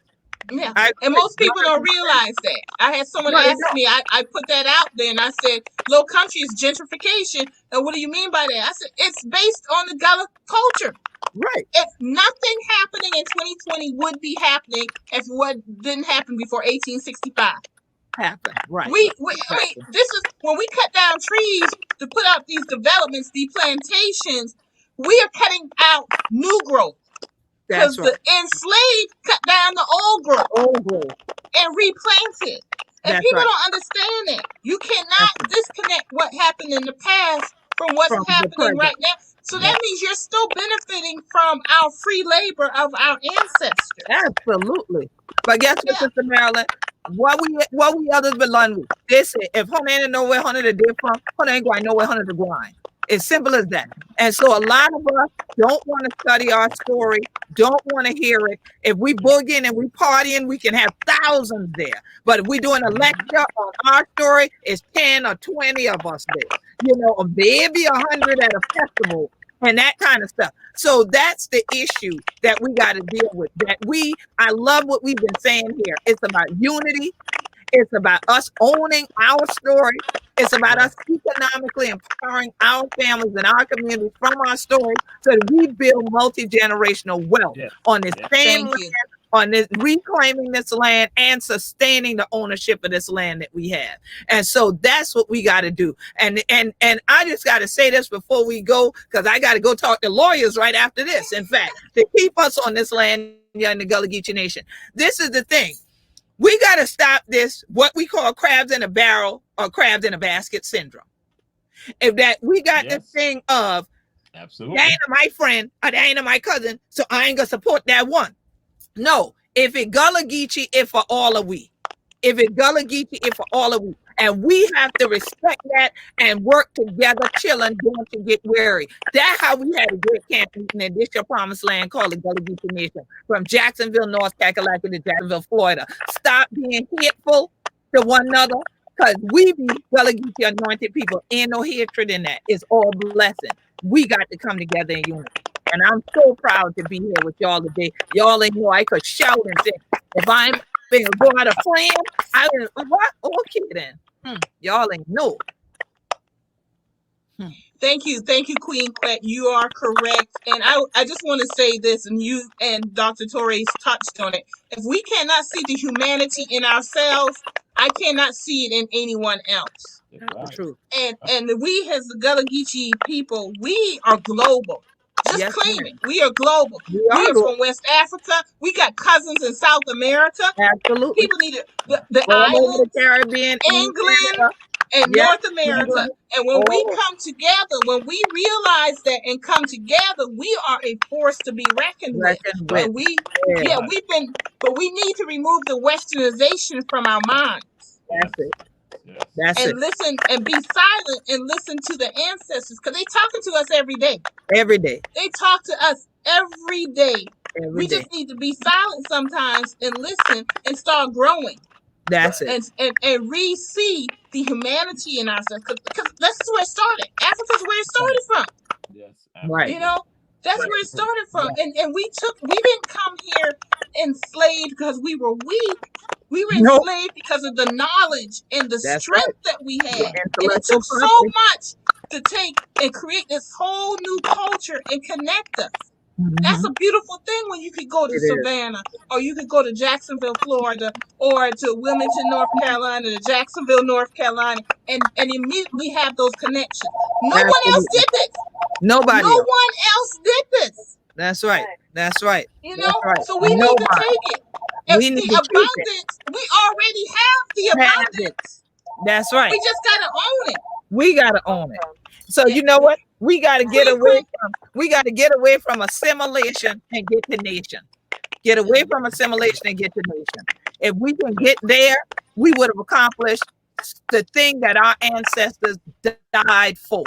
Yeah, and most people don't realize that. I had someone ask me, I put that out there and I said, Low Country is gentrification. And what do you mean by that? I said, it's based on the Gullah culture. Right. If nothing happening in 2020 would be happening if what didn't happen before 1865. Happened. Right. This is when we cut down trees to put out these developments, these plantations, we are cutting out new growth. Because the enslaved cut down the old growth and replanted. And people don't understand that. You cannot disconnect what happened in the past from what's happening right now. So that means you're still benefiting from our free labor of our ancestors. Absolutely. But guess what, Sister Marilyn? What we others belong with? They say if Hunter ain't know where Hunter did from, Hunter ain't going to know where Hunter to grind. It's simple as that. And so a lot of us don't want to study our story, don't want to hear it. If we boogieing and we partying, we can have thousands there. But if we're doing a lecture on our story, it's 10 or 20 of us there. You know, or maybe 100 at a festival and that kind of stuff. So that's the issue that we got to deal with. I love what we've been saying here. It's about unity. It's about us owning our story. It's about us economically empowering our families and our communities from our story so that we build multi-generational wealth on this same land, on this reclaiming this land and sustaining the ownership of this land that we have. And so that's what we got to do. And I just got to say this before we go, because I got to go talk to lawyers right after this. In fact, to keep us on this land in the Gullah Geechee Nation. This is the thing. We got to stop this, what we call crabs in a barrel or crabs in a basket syndrome. If that we got this thing of, absolutely, that ain't my friend or that ain't my cousin, so I ain't gonna support that one. No, if it Gullah Geechee, it for all of we. If it Gullah Geechee, it for all of we. And we have to respect that and work together, chilling, don't to get weary. That's how we had a great camp meeting in this your promised land called the Gullah Geechee Nation, from Jacksonville, North Carolina to Jacksonville, Florida. Stop being hateful to one another, because we be Gullah Geechee anointed people. Ain't no hatred in that. It's all blessing. We got to come together in unity. And I'm so proud to be here with y'all today. Y'all ain't know I could shout and say, if I'm going to go out a friend, I would, what? Okay then. Y'all ain't know. Thank you, Queen Quet. You are correct. And I just want to say this, and you and Dr. Torres touched on it. If we cannot see the humanity in ourselves, I cannot see it in anyone else. That's true. And we as the Gullah Geechee people, we are global. Just claim it. We are global. We are from West Africa. We got cousins in South America. Absolutely. People need the islands, the Caribbean, England, and North America. And when we come together, when we realize that and come together, we are a force to be reckoned with. And we need to remove the westernization from our minds. That's it. Listen and be silent and listen to the ancestors, because they talking to us every day. Every day. They talk to us every day. We just need to be silent sometimes and listen and start growing. That's it. And re-see the humanity in ourselves, because that's where it started. Africa's where it started from. Yes, right. You know, that's where it started from. And we didn't come here enslaved because we were weak. We were enslaved because of the knowledge and the strength that we had. And it took so much to take and create this whole new culture and connect us. That's a beautiful thing when you could go to Savannah, or you could go to Jacksonville, Florida, or to Wilmington, North Carolina, to Jacksonville, North Carolina, and immediately have those connections. No one else did this. Nobody. No one else did this. That's right. That's right. You know, so we need to take it. We need the abundance, we already have the abundance. That's right. We just gotta own it. We gotta own it. So you know what? We gotta get away from assimilation and get to nation. Get away from assimilation and get to nation. If we can get there, we would have accomplished the thing that our ancestors died for.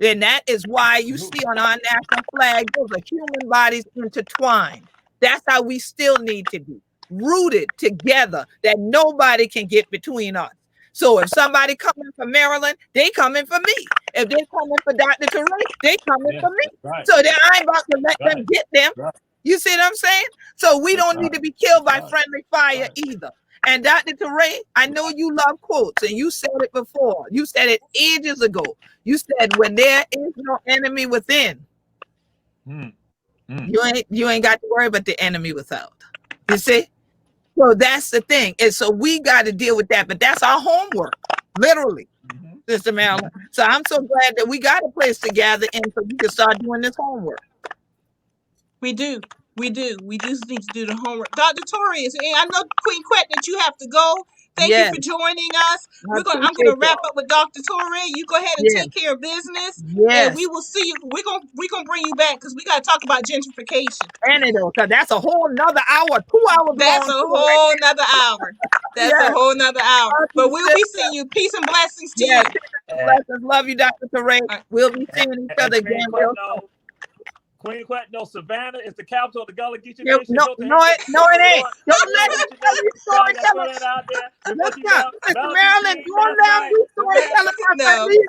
And that is why you see on our national flag, those are human bodies intertwined. That's how we still need to be rooted together, that nobody can get between us. So if somebody coming from Maryland, they coming for me. If they coming for Dr. Torres, they coming for me. Right. So then I ain't about to let them get them. Right. You see what I'm saying? So we don't need to be killed by friendly fire either. And Dr. Torres, I know you love quotes, and you said it before. You said it ages ago. You said, when there is no enemy within, you ain't got to worry about the enemy without. You see? So that's the thing. And so we got to deal with that. But that's our homework, literally, Sister Marilyn. So I'm so glad that we got a place to gather in so we can start doing this homework. We do. We just need to do the homework. Dr. Torres, I know, Queen Quet, that you have to go. Thank you for joining us. I'm going to wrap up with Dr. Torres. You go ahead and take care of business. And we will see you. We're gonna bring you back, because we got to talk about gentrification. And because that's a whole nother hour, 2 hours. That's a whole nother hour. That's a whole nother hour. But we'll be seeing you. Peace and blessings to you. Blessings. Love you, Dr. Torres. We'll be seeing each other again. Queen Quet, no, Savannah is the capital of the Gullah Geechee Nation. No, it ain't. Don't let me tell you story. Let's go. Maryland, don't let me storyteller. No. It's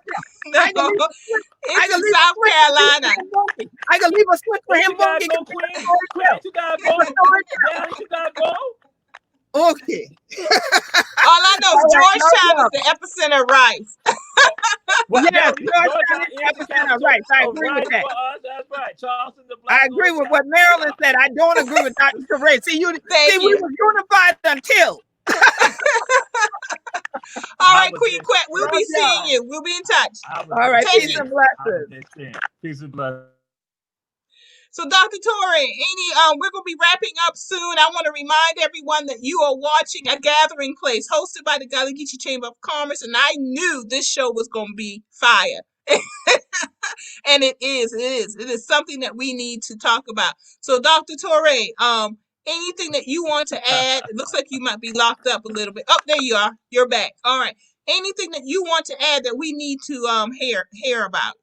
in South Carolina. I can leave a switch for him. You gotta go. Okay. All I know is Georgetown is the epicenter of rice. Yes, Georgetown is the epicenter of rice. I agree with that. That's right. Charleston, I agree with what Marilyn said. I don't agree with Dr. Torres. See, we were unified until. All right, Queen Quet, we'll be seeing you. We'll be in touch. All right, peace and blessings. Peace and blessings. So, Dr. Torres, we're going to be wrapping up soon. I want to remind everyone that you are watching A Gathering Place, hosted by the Gullah Geechee Chamber of Commerce, and I knew this show was going to be fire. And it is. It is something that we need to talk about. So, Dr. Torres, anything that you want to add? It looks like you might be locked up a little bit. Oh, there you are. You're back. All right. anything that you want to add that we need to hear about?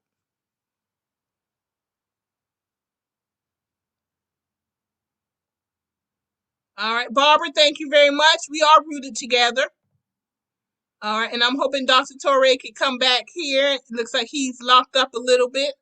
All right, Barbara, thank you very much. We are rooted together. All right, and I'm hoping Dr. Torre can come back here. It looks like he's locked up a little bit.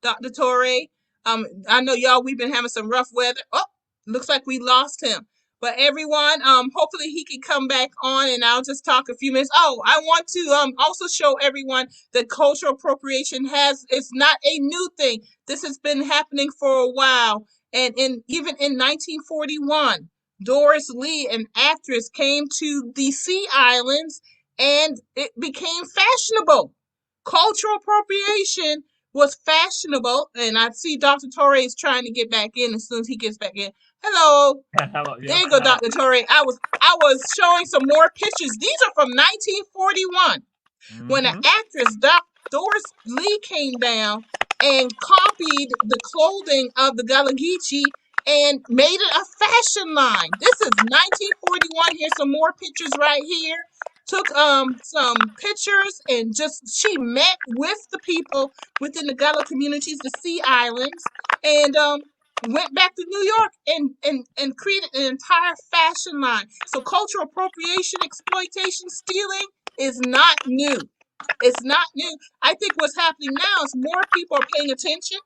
Dr. Torre, I know y'all, we've been having some rough weather. Oh, looks like we lost him. But everyone, hopefully he can come back on, and I'll just talk a few minutes. Oh, I want to also show everyone that cultural appropriation it's not a new thing. This has been happening for a while. And even in 1941, Doris Lee, an actress, came to the Sea Islands, and it became fashionable. Cultural appropriation was fashionable, and I see Dr. Torre is trying to get back in as soon as he gets back in. Hello. Hello. There you go, Dr. Torre. I was showing some more pictures. These are from 1941, when an actress, Doris Lee, came down and copied the clothing of the Gullah Geechee and made it a fashion line. This is 1941. Here's some more pictures right here. Took some pictures, and she met with the people within the Gullah communities, the Sea Islands, and went back to New York and created an entire fashion line. So cultural appropriation, exploitation, stealing is not new. It's not new. I think what's happening now is more people are paying attention,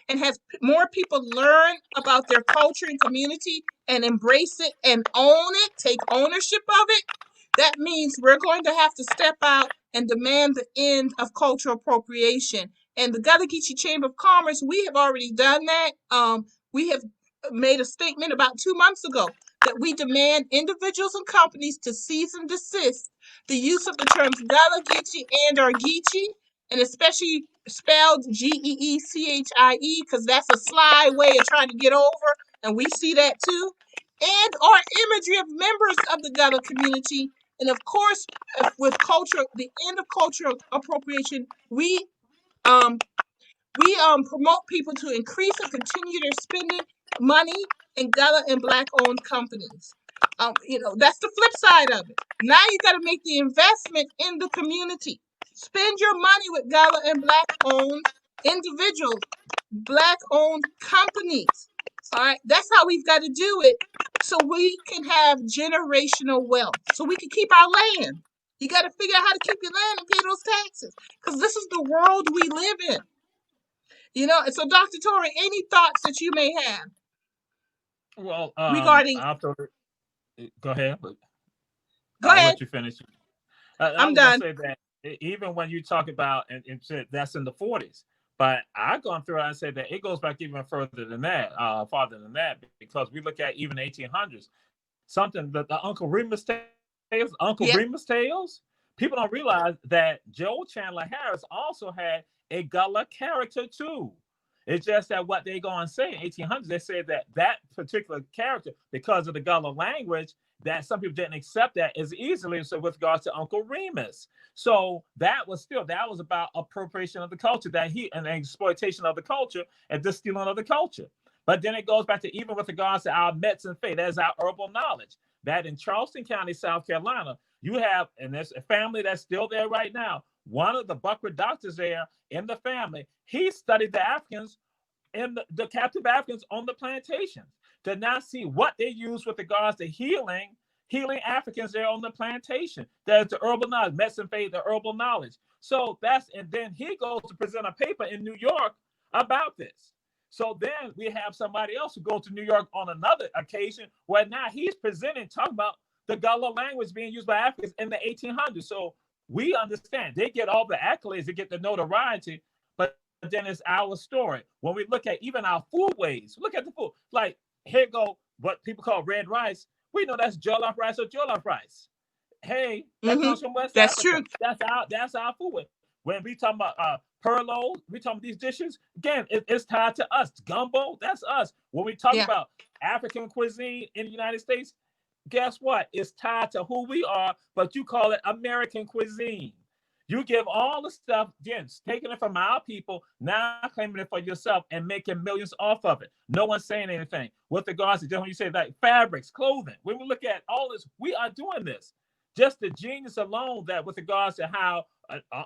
and has more people learn about their culture and community and embrace it and own it, take ownership of it. That means we're going to have to step out and demand the end of cultural appropriation. And the Gullah Geechee Chamber of Commerce, we have already done that. We have made a statement about 2 months ago that we demand individuals and companies to cease and desist the use of the terms Gullah Geechee and or Geechee, and especially spelled Geechie, because that's a sly way of trying to get over, and we see that too, and or imagery of members of the Gullah community. And of course, with the end of cultural appropriation, we promote people to increase and continue their spending money in Gullah and Black-owned companies. That's the flip side of it. Now you got to make the investment in the community. Spend your money with Gullah and Black-owned individuals, Black-owned companies. All right, that's how we've got to do it, so we can have generational wealth, so we can keep our land. You got to figure out how to keep your land and pay those taxes, because this is the world we live in. And so Dr. Torre, any thoughts that you may have? Well, regarding. Go ahead. Go ahead. I'll let you finish. I'm done. Say that even when you talk about and that's in the 40s, but I've gone through it and said that it goes back even further than that, because we look at even 1800s, something that the Uncle Remus tales. People don't realize that Joe Chandler Harris also had a Gullah character too. It's just that what they go and say in 1800s, they say that particular character, because of the Gullah language, that some people didn't accept that as easily. So with regards to Uncle Remus, so that was about appropriation of the culture, and exploitation of the culture, and the stealing of the culture. But then it goes back to even with regards to our medicine faith, that's our herbal knowledge. That in Charleston County, South Carolina, you have, and there's a family that's still there right now. One of the Buckra doctors there in the family, he studied the Africans and the captive Africans on the plantations to now see what they use with regards to healing Africans there on the plantation. There's the herbal knowledge, medicine faith, the herbal knowledge. So and then he goes to present a paper in New York about this. So then we have somebody else who goes to New York on another occasion where now he's presenting, talking about the Gullah language being used by Africans in the 1800s. So we understand they get all the accolades, they get the notoriety, but then it's our story. When we look at even our food ways, look at the food. Like, here go what people call red rice. We know that's jollof rice or jollof rice. Hey, that comes from West Africa. True. That's our food way. When we talk about perlo, we talk about these dishes, again, it's tied to us. Gumbo, that's us. When we talk about African cuisine in the United States, guess what? It's tied to who we are, but you call it American cuisine. You give all the stuff, again, taking it from our people, now claiming it for yourself and making millions off of it. No one's saying anything. With regards to, just when you say like fabrics, clothing, when we look at all this, we are doing this. just the genius alone that with regards to how,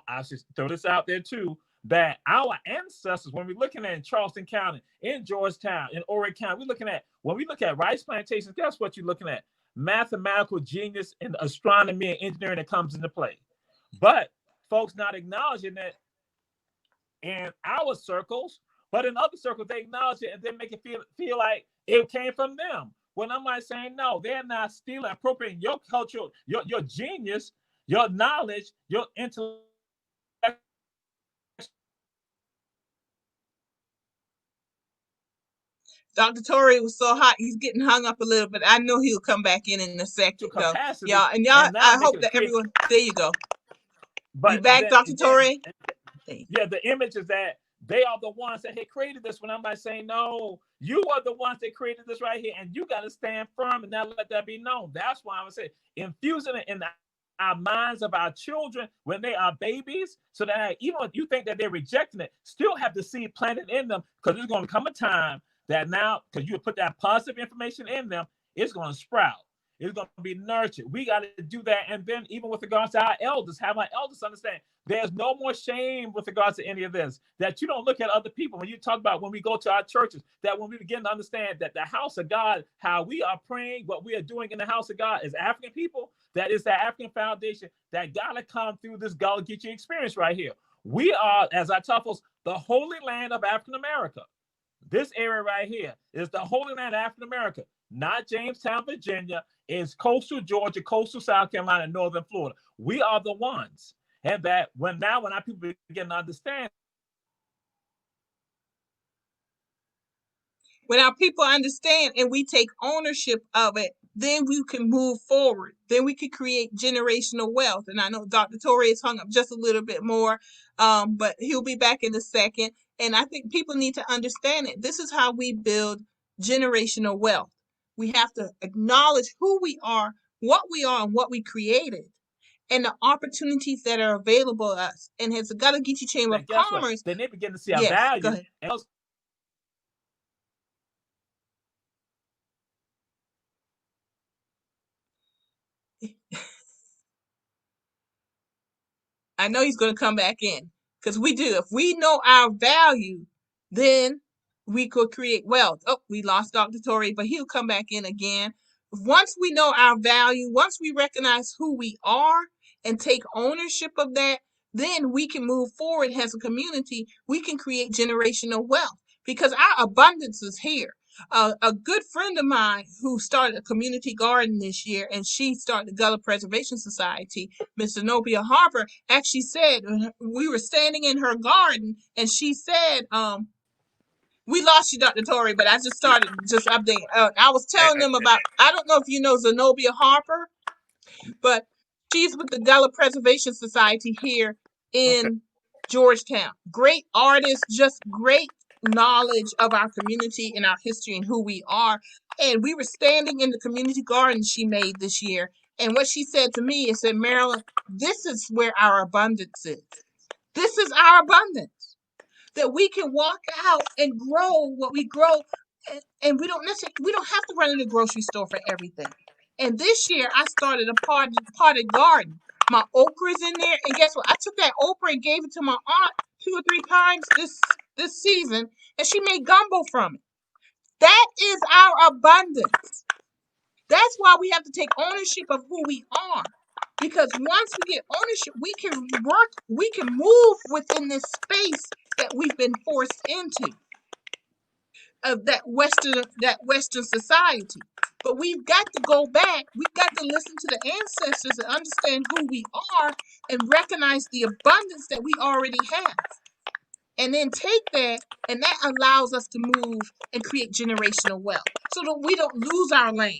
I should throw this out there too, that our ancestors, when we're looking at in Charleston County, in Georgetown, in Horry County, when we look at rice plantations, guess what you're looking at? Mathematical genius in astronomy and engineering that comes into play. But folks not acknowledging that in our circles, but in other circles, they acknowledge it and they make it feel like it came from them. When I'm like saying, no, they're not stealing, appropriating your culture, your genius, your knowledge, your intellect. Dr. Torrey was so hot, he's getting hung up a little bit. I know he'll come back in a second, though. Y'all, I hope that everyone, there you go. But you back, Dr. Torrey? Yeah, the image is that they are the ones that had created this. When I'm like saying, no, you are the ones that created this right here, and you got to stand firm and not let that be known. That's why I would say infusing it in our minds of our children when they are babies, so that even if you think that they're rejecting it, still have the seed planted in them, because there's going to come a time that now, because you put that positive information in them, it's going to sprout. It's going to be nurtured. We got to do that. And then even with regards to our elders, have our elders understand there's no more shame with regards to any of this, that you don't look at other people. When you talk about when we go to our churches, that when we begin to understand that the house of God, how we are praying, what we are doing in the house of God as African people, that is the African foundation that got to come through this Gullah Geechee experience right here. We are, as I tell folks, the holy land of African America. This area right here is the holy land of African America, not Jamestown, Virginia. It's coastal Georgia, coastal South Carolina, northern Florida. We are the ones. And that when our people begin to understand. When our people understand and we take ownership of it, then we can move forward. Then we can create generational wealth. And I know Dr. Torrey has hung up just a little bit more, but he'll be back in a second. And I think people need to understand it. This is how we build generational wealth. We have to acknowledge who we are, and what we created, and the opportunities that are available to us. And as the Gullah Geechee Chamber of Commerce, then they begin to see our value. Go ahead. I know he's going to come back in, because we do. If we know our value, then we could create wealth. Oh, we lost Dr. Torrey, but he'll come back in again. Once we know our value, once we recognize who we are and take ownership of that, then we can move forward as a community. We can create generational wealth because our abundance is here. A good friend of mine who started a community garden this year, and she started the Gullah Preservation Society, Miss Zenobia Harper, actually said, we were standing in her garden, and she said, we lost you, Dr. Torrey, but I just started updating. I was telling them about, I don't know if you know Zenobia Harper, but she's with the Gullah Preservation Society here in Georgetown. Great artist, just great knowledge of our community and our history and who we are. And we were standing in the community garden she made this year. And what she said to me is, said, Marilyn, this is where our abundance is. This is our abundance. That we can walk out and grow what we grow. And we don't have to run in the grocery store for everything. And this year I started a potted garden. My okra's in there. And guess what? I took that okra and gave it to my aunt 2 or 3 times this season, and she made gumbo from it. That is our abundance. That's why we have to take ownership of who we are. Because once we get ownership, we can work, we can move within this space that we've been forced into, of that Western society. But we've got to go back. We've got to listen to the ancestors and understand who we are and recognize the abundance that we already have. And then take that, and that allows us to move and create generational wealth so that we don't lose our land.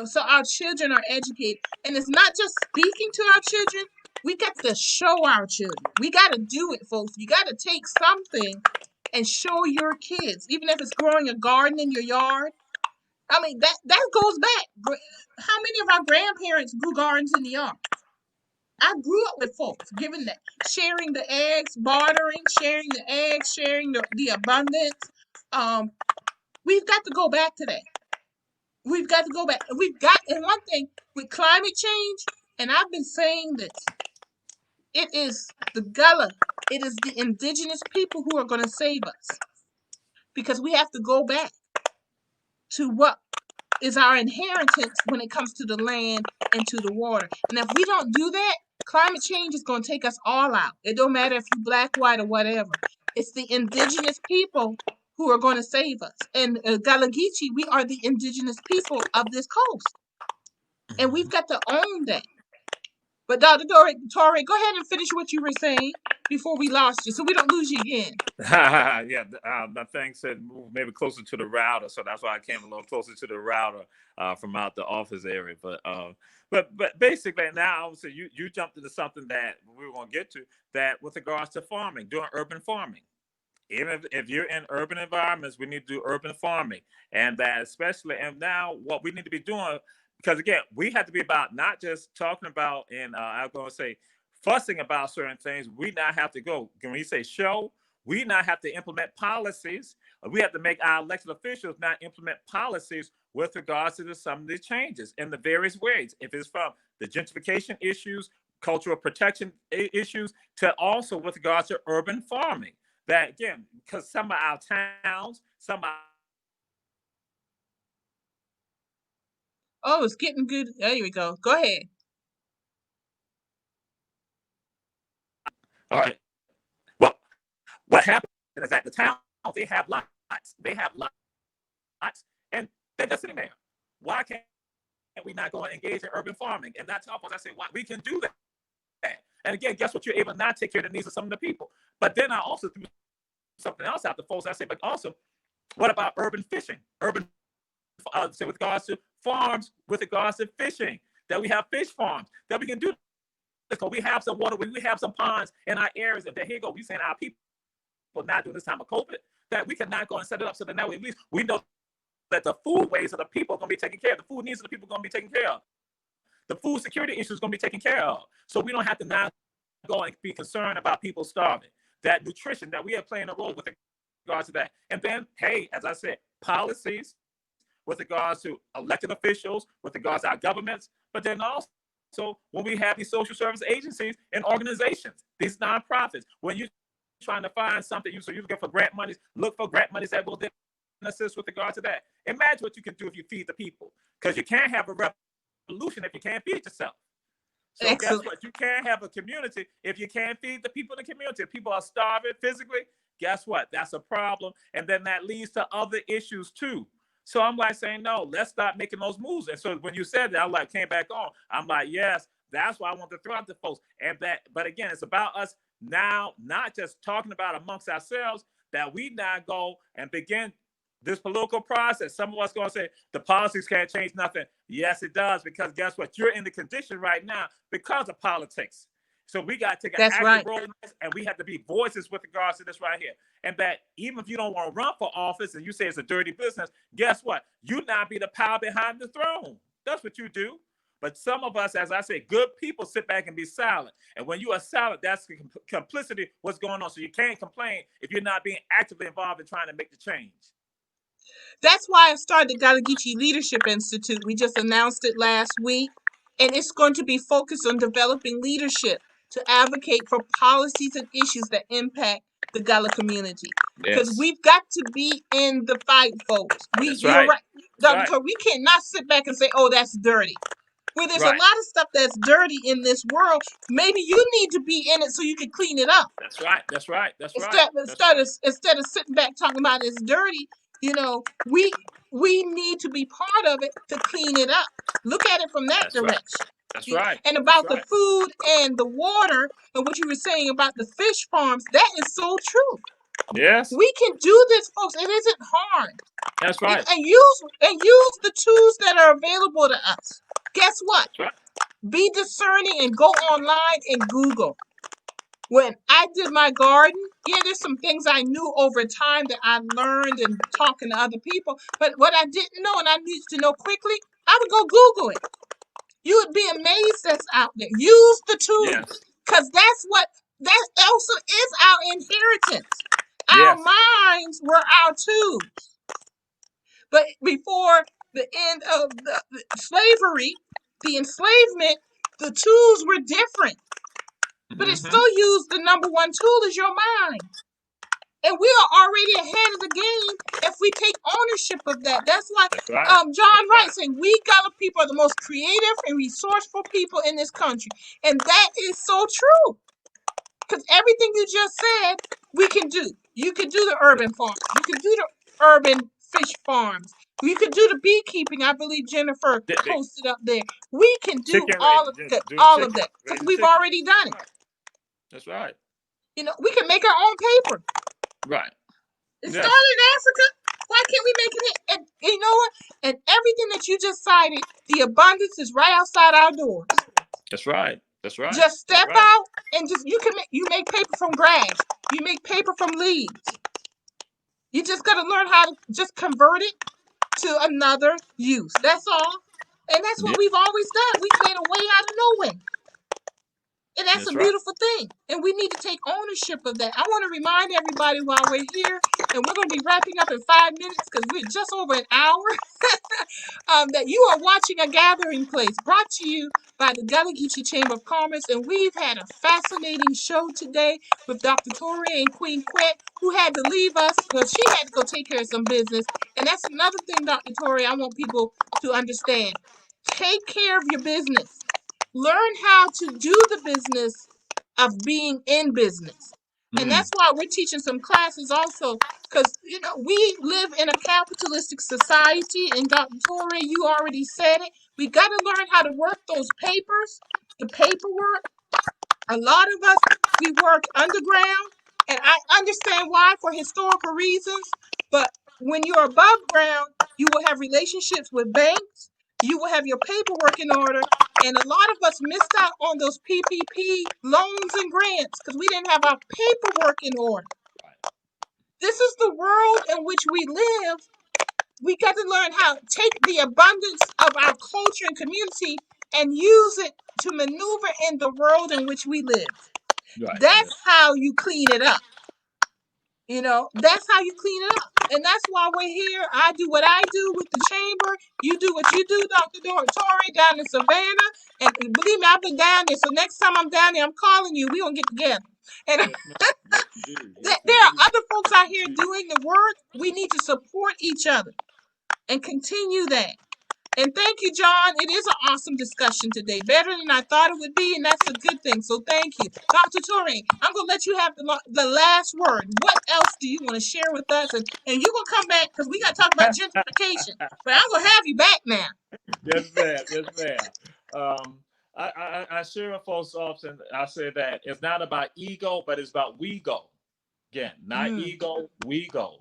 So our children are educated. And it's not just speaking to our children. We got to show our children. We got to do it, folks. You got to take something and show your kids, even if it's growing a garden in your yard. I mean, that goes back. How many of our grandparents grew gardens in the yard? I grew up with folks giving that, sharing the eggs, bartering, sharing the eggs, sharing the abundance. We've got to go back to that. We've got to go back. And one thing with climate change, and I've been saying this, it is the Gullah, it is the indigenous people who are going to save us. Because we have to go back to what is our inheritance when it comes to the land and to the water. And if we don't do that, climate change is going to take us all out. It don't matter if you're black, white, or whatever. It's the indigenous people who are going to save us. And Gullah Geechee, we are the indigenous people of this coast. And we've got to own that. But Dr. Torrey, go ahead and finish what you were saying before we lost you, so we don't lose you again. Yeah, the thing said move maybe closer to the router, so that's why I came a little closer to the router from out the office area. But basically now, obviously, you jumped into something that we were going to get to, that with regards to farming, doing urban farming. Even if you're in urban environments, we need to do urban farming, and that especially. And now, what we need to be doing. Because again, we have to be about not just talking about and I'm going to say fussing about certain things. We now have to go. When we say show, we now have to implement policies. We have to make our elected officials now implement policies with regards to some of the changes in the various ways. If it's from the gentrification issues, cultural protection issues, to also with regards to urban farming. That again, because some of our towns, some of Oh, it's getting good. There we go. Go ahead. All right. Well, what happened is that the towns, they have lots. They have lots. And they're just sitting there. Why can't we not go and engage in urban farming? And that's how I say, why we can do that. And again, guess what? You're able to not take care of the needs of some of the people. But then I also threw something else out the folks. I say, but also, what about urban fishing? Urban, so with regards to farms, with regards to fishing, that we have fish farms, that we can do. So we have some water, we have some ponds in our areas. That here go, we saying our people not during this time of COVID, that we cannot go and set it up so that now at least we know that the food ways of the people are going to be taken care of. The food needs of the people are going to be taken care of. The food security issue is going to be taken care of. So we don't have to now go and be concerned about people starving. That nutrition, that we are playing a role with regards to that. And then, hey, as I said, policies with regards to elected officials, with regards to our governments, but then also when we have these social service agencies and organizations, these nonprofits, when you're trying to find something, so you're looking for grant monies, look for grant monies that will then assist with regard to that. Imagine what you can do if you feed the people, because you can't have a revolution if you can't feed yourself. So Excellent. Guess what? You can't have a community if you can't feed the people in the community. If people are starving physically, guess what? That's a problem. And then that leads to other issues too. So I'm like saying, no, let's start making those moves. And so when you said that, I like came back on. I'm like, yes, that's why I want to throw out the folks. And that, but again, it's about us now, not just talking about amongst ourselves, that we now go and begin this political process. Some of us going to say the policies can't change nothing. Yes, it does, because guess what? You're in the condition right now because of politics. So we got to take an active role in this, and we have to be voices with regards to this right here. And that even if you don't want to run for office and you say it's a dirty business, guess what? You now be the power behind the throne. That's what you do. But some of us, as I say, good people sit back and be silent. And when you are silent, that's complicity, what's going on. So you can't complain if you're not being actively involved in trying to make the change. That's why I started the Gullah Geechee Leadership Institute. We just announced it last week. And it's going to be focused on developing leadership to advocate for policies and issues that impact the Gullah community. Because we've got to be in the fight, folks. You're right. Dr. We cannot sit back and say, oh, that's dirty. Where there's a lot of stuff that's dirty in this world, maybe you need to be in it so you can clean it up. That's right. Instead of sitting back talking about it's dirty, we need to be part of it to clean it up. Look at it from that direction. That's right. And about the food and the water and what you were saying about the fish farms, that is so true. Yes. We can do this, folks. It isn't hard. That's right. And use the tools that are available to us. Guess what? That's right. Be discerning and go online and Google. When I did my garden, there's some things I knew over time that I learned and talking to other people. But what I didn't know and I needed to know quickly, I would go Google it. You would be amazed that's out there. Use the tools, because that also is our inheritance. Our minds were our tools. But before the end of the slavery, the enslavement, the tools were different. But it still used the number one tool is your mind. And we are already ahead of the game if we take ownership of that. That's why John Wright said we Gullah people are the most creative and resourceful people in this country. And that is so true. Because everything you just said, we can do. You can do the urban farm. You can do the urban fish farms. You can do the beekeeping. I believe Jennifer posted up there. We can do all of that because we've already done it. That's right. You know, we can make our own paper. Right. It started in Africa. Why can't we make it? And you know what? And everything that you just cited, the abundance is right outside our doors. That's right. That's right. Just step out and you make paper from grass. You make paper from leaves. You just got to learn how to just convert it to another use. That's all. And that's what we've always done. We've made a way out of nowhere. And that's a beautiful thing. And we need to take ownership of that. I want to remind everybody while we're here, and we're going to be wrapping up in 5 minutes because we're just over an hour, that you are watching A Gathering Place brought to you by the Gullah Geechee Chamber of Commerce. And we've had a fascinating show today with Dr. Tori and Queen Quet, who had to leave us. Well, she had to go take care of some business. And that's another thing, Dr. Tori, I want people to understand. Take care of your business. Learn how to do the business of being in business. And that's why we're teaching some classes also. Because, you know, we live in a capitalistic society. And Dr. Torre, you already said it. We got to learn how to work those papers, the paperwork. A lot of us, we work underground. And I understand why, for historical reasons. But when you're above ground, you will have relationships with banks. You will have your paperwork in order. And a lot of us missed out on those PPP loans and grants because we didn't have our paperwork in order. This is the world in which we live. We got to learn how to take the abundance of our culture and community and use it to maneuver in the world in which we live. That's how you clean it up. You know, that's how you clean it up. And that's why we're here. I do what I do with the chamber. You do what you do, Dr. Tori, down in Savannah. And believe me, I've been down there. So next time I'm down there, I'm calling you. We're going to get together. And there are other folks out here doing the work. We need to support each other and continue that. And thank you, John. It is an awesome discussion today. Better than I thought it would be, and that's a good thing. So thank you. Dr. Torre, I'm going to let you have the last word. What else do you want to share with us? And you're going to come back because we got to talk about gentrification. But I'm going to have you back now. Yes, ma'am. Yes, ma'am. I share with folks often, I say that it's not about ego, but it's about we go. Again, not ego, we go.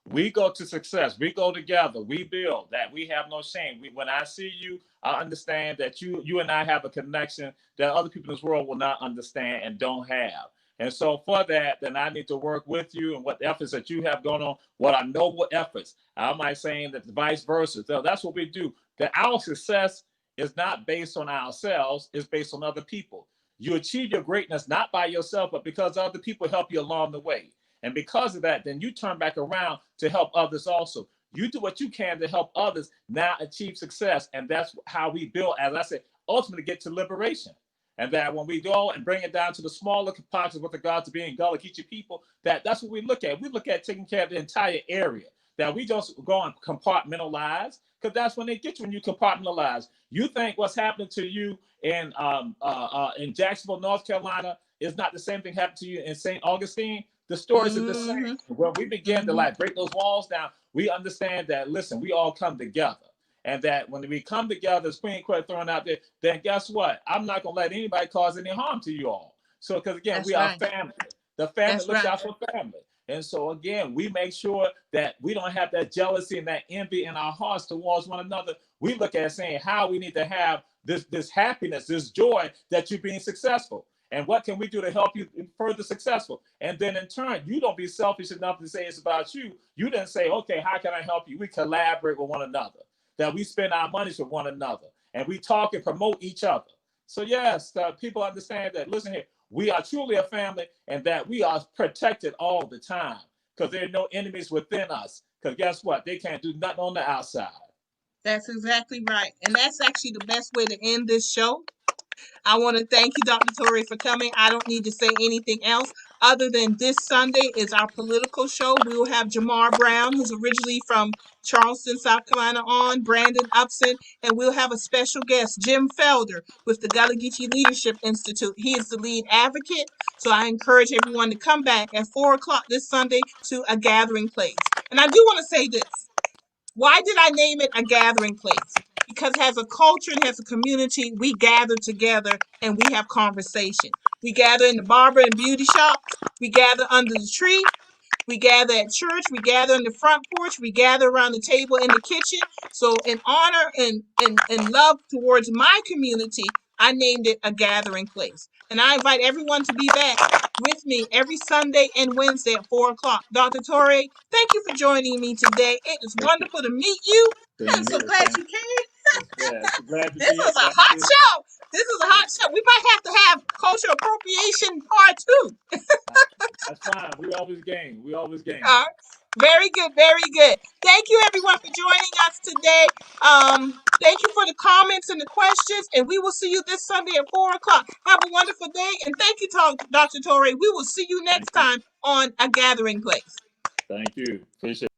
We go to success. We go together. We build that. We have no shame. When I see you, I understand that you and I have a connection that other people in this world will not understand and don't have. And so for that, then I need to work with you and what efforts that you have going on, what are noble efforts. I might say that vice versa. So that's what we do. That our success is not based on ourselves. It's based on other people. You achieve your greatness not by yourself, but because other people help you along the way. And because of that, then you turn back around to help others also. You do what you can to help others now achieve success. And that's how we build, as I said, ultimately get to liberation. And that when we go and bring it down to the smaller pockets with regard to being Gullah Geechee people, that's what we look at. We look at taking care of the entire area. That we just go and compartmentalize, because that's when they get you when you compartmentalize. You think what's happening to you in Jacksonville, North Carolina, is not the same thing happened to you in St. Augustine. The stories are the same. When we begin to break those walls down, we understand that, listen, we all come together. And that when we come together, as Queen Quet throwing out there, then guess what? I'm not going to let anybody cause any harm to you all. So, because again, we are family. The family looks out for family. And so again, we make sure that we don't have that jealousy and that envy in our hearts towards one another. We look at saying how we need to have this happiness, this joy that you're being successful. And what can we do to help you further successful? And then in turn, you don't be selfish enough to say it's about you. You didn't say, okay, how can I help you? We collaborate with one another, that we spend our money with one another, and we talk and promote each other. So yes, people understand that, listen here, we are truly a family, and that we are protected all the time because there are no enemies within us. Because guess what? They can't do nothing on the outside. That's exactly right. And that's actually the best way to end this show. I want to thank you, Dr. Torrey, for coming. I don't need to say anything else other than this Sunday is our political show. We will have Jamar Brown, who's originally from Charleston, South Carolina, on, Brandon Upson, and we'll have a special guest, Jim Felder, with the Gullah Geechee Leadership Institute. He is the lead advocate. So I encourage everyone to come back at 4 o'clock this Sunday to A Gathering Place. And I do want to say this. Why did I name it A Gathering Place? Because it has a culture and has a community. We gather together and we have conversation. We gather in the barber and beauty shops. We gather under the tree. We gather at church. We gather in the front porch. We gather around the table in the kitchen. So in honor and love towards my community, I named it A Gathering Place. And I invite everyone to be back with me every Sunday and Wednesday at 4 o'clock. Dr. Torrey, thank you for joining me today. It is wonderful to meet you. I'm so glad you came. This was a hot show. This is a hot show. We might have to have cultural appropriation part 2. That's fine. We always game. Very good, very good. Thank you, everyone, for joining us today. Thank you for the comments and the questions, and we will see you this Sunday at 4 o'clock. Have a wonderful day, and thank you, Dr. Torrey. We will see you next time on A Gathering Place. Thank you. Appreciate it.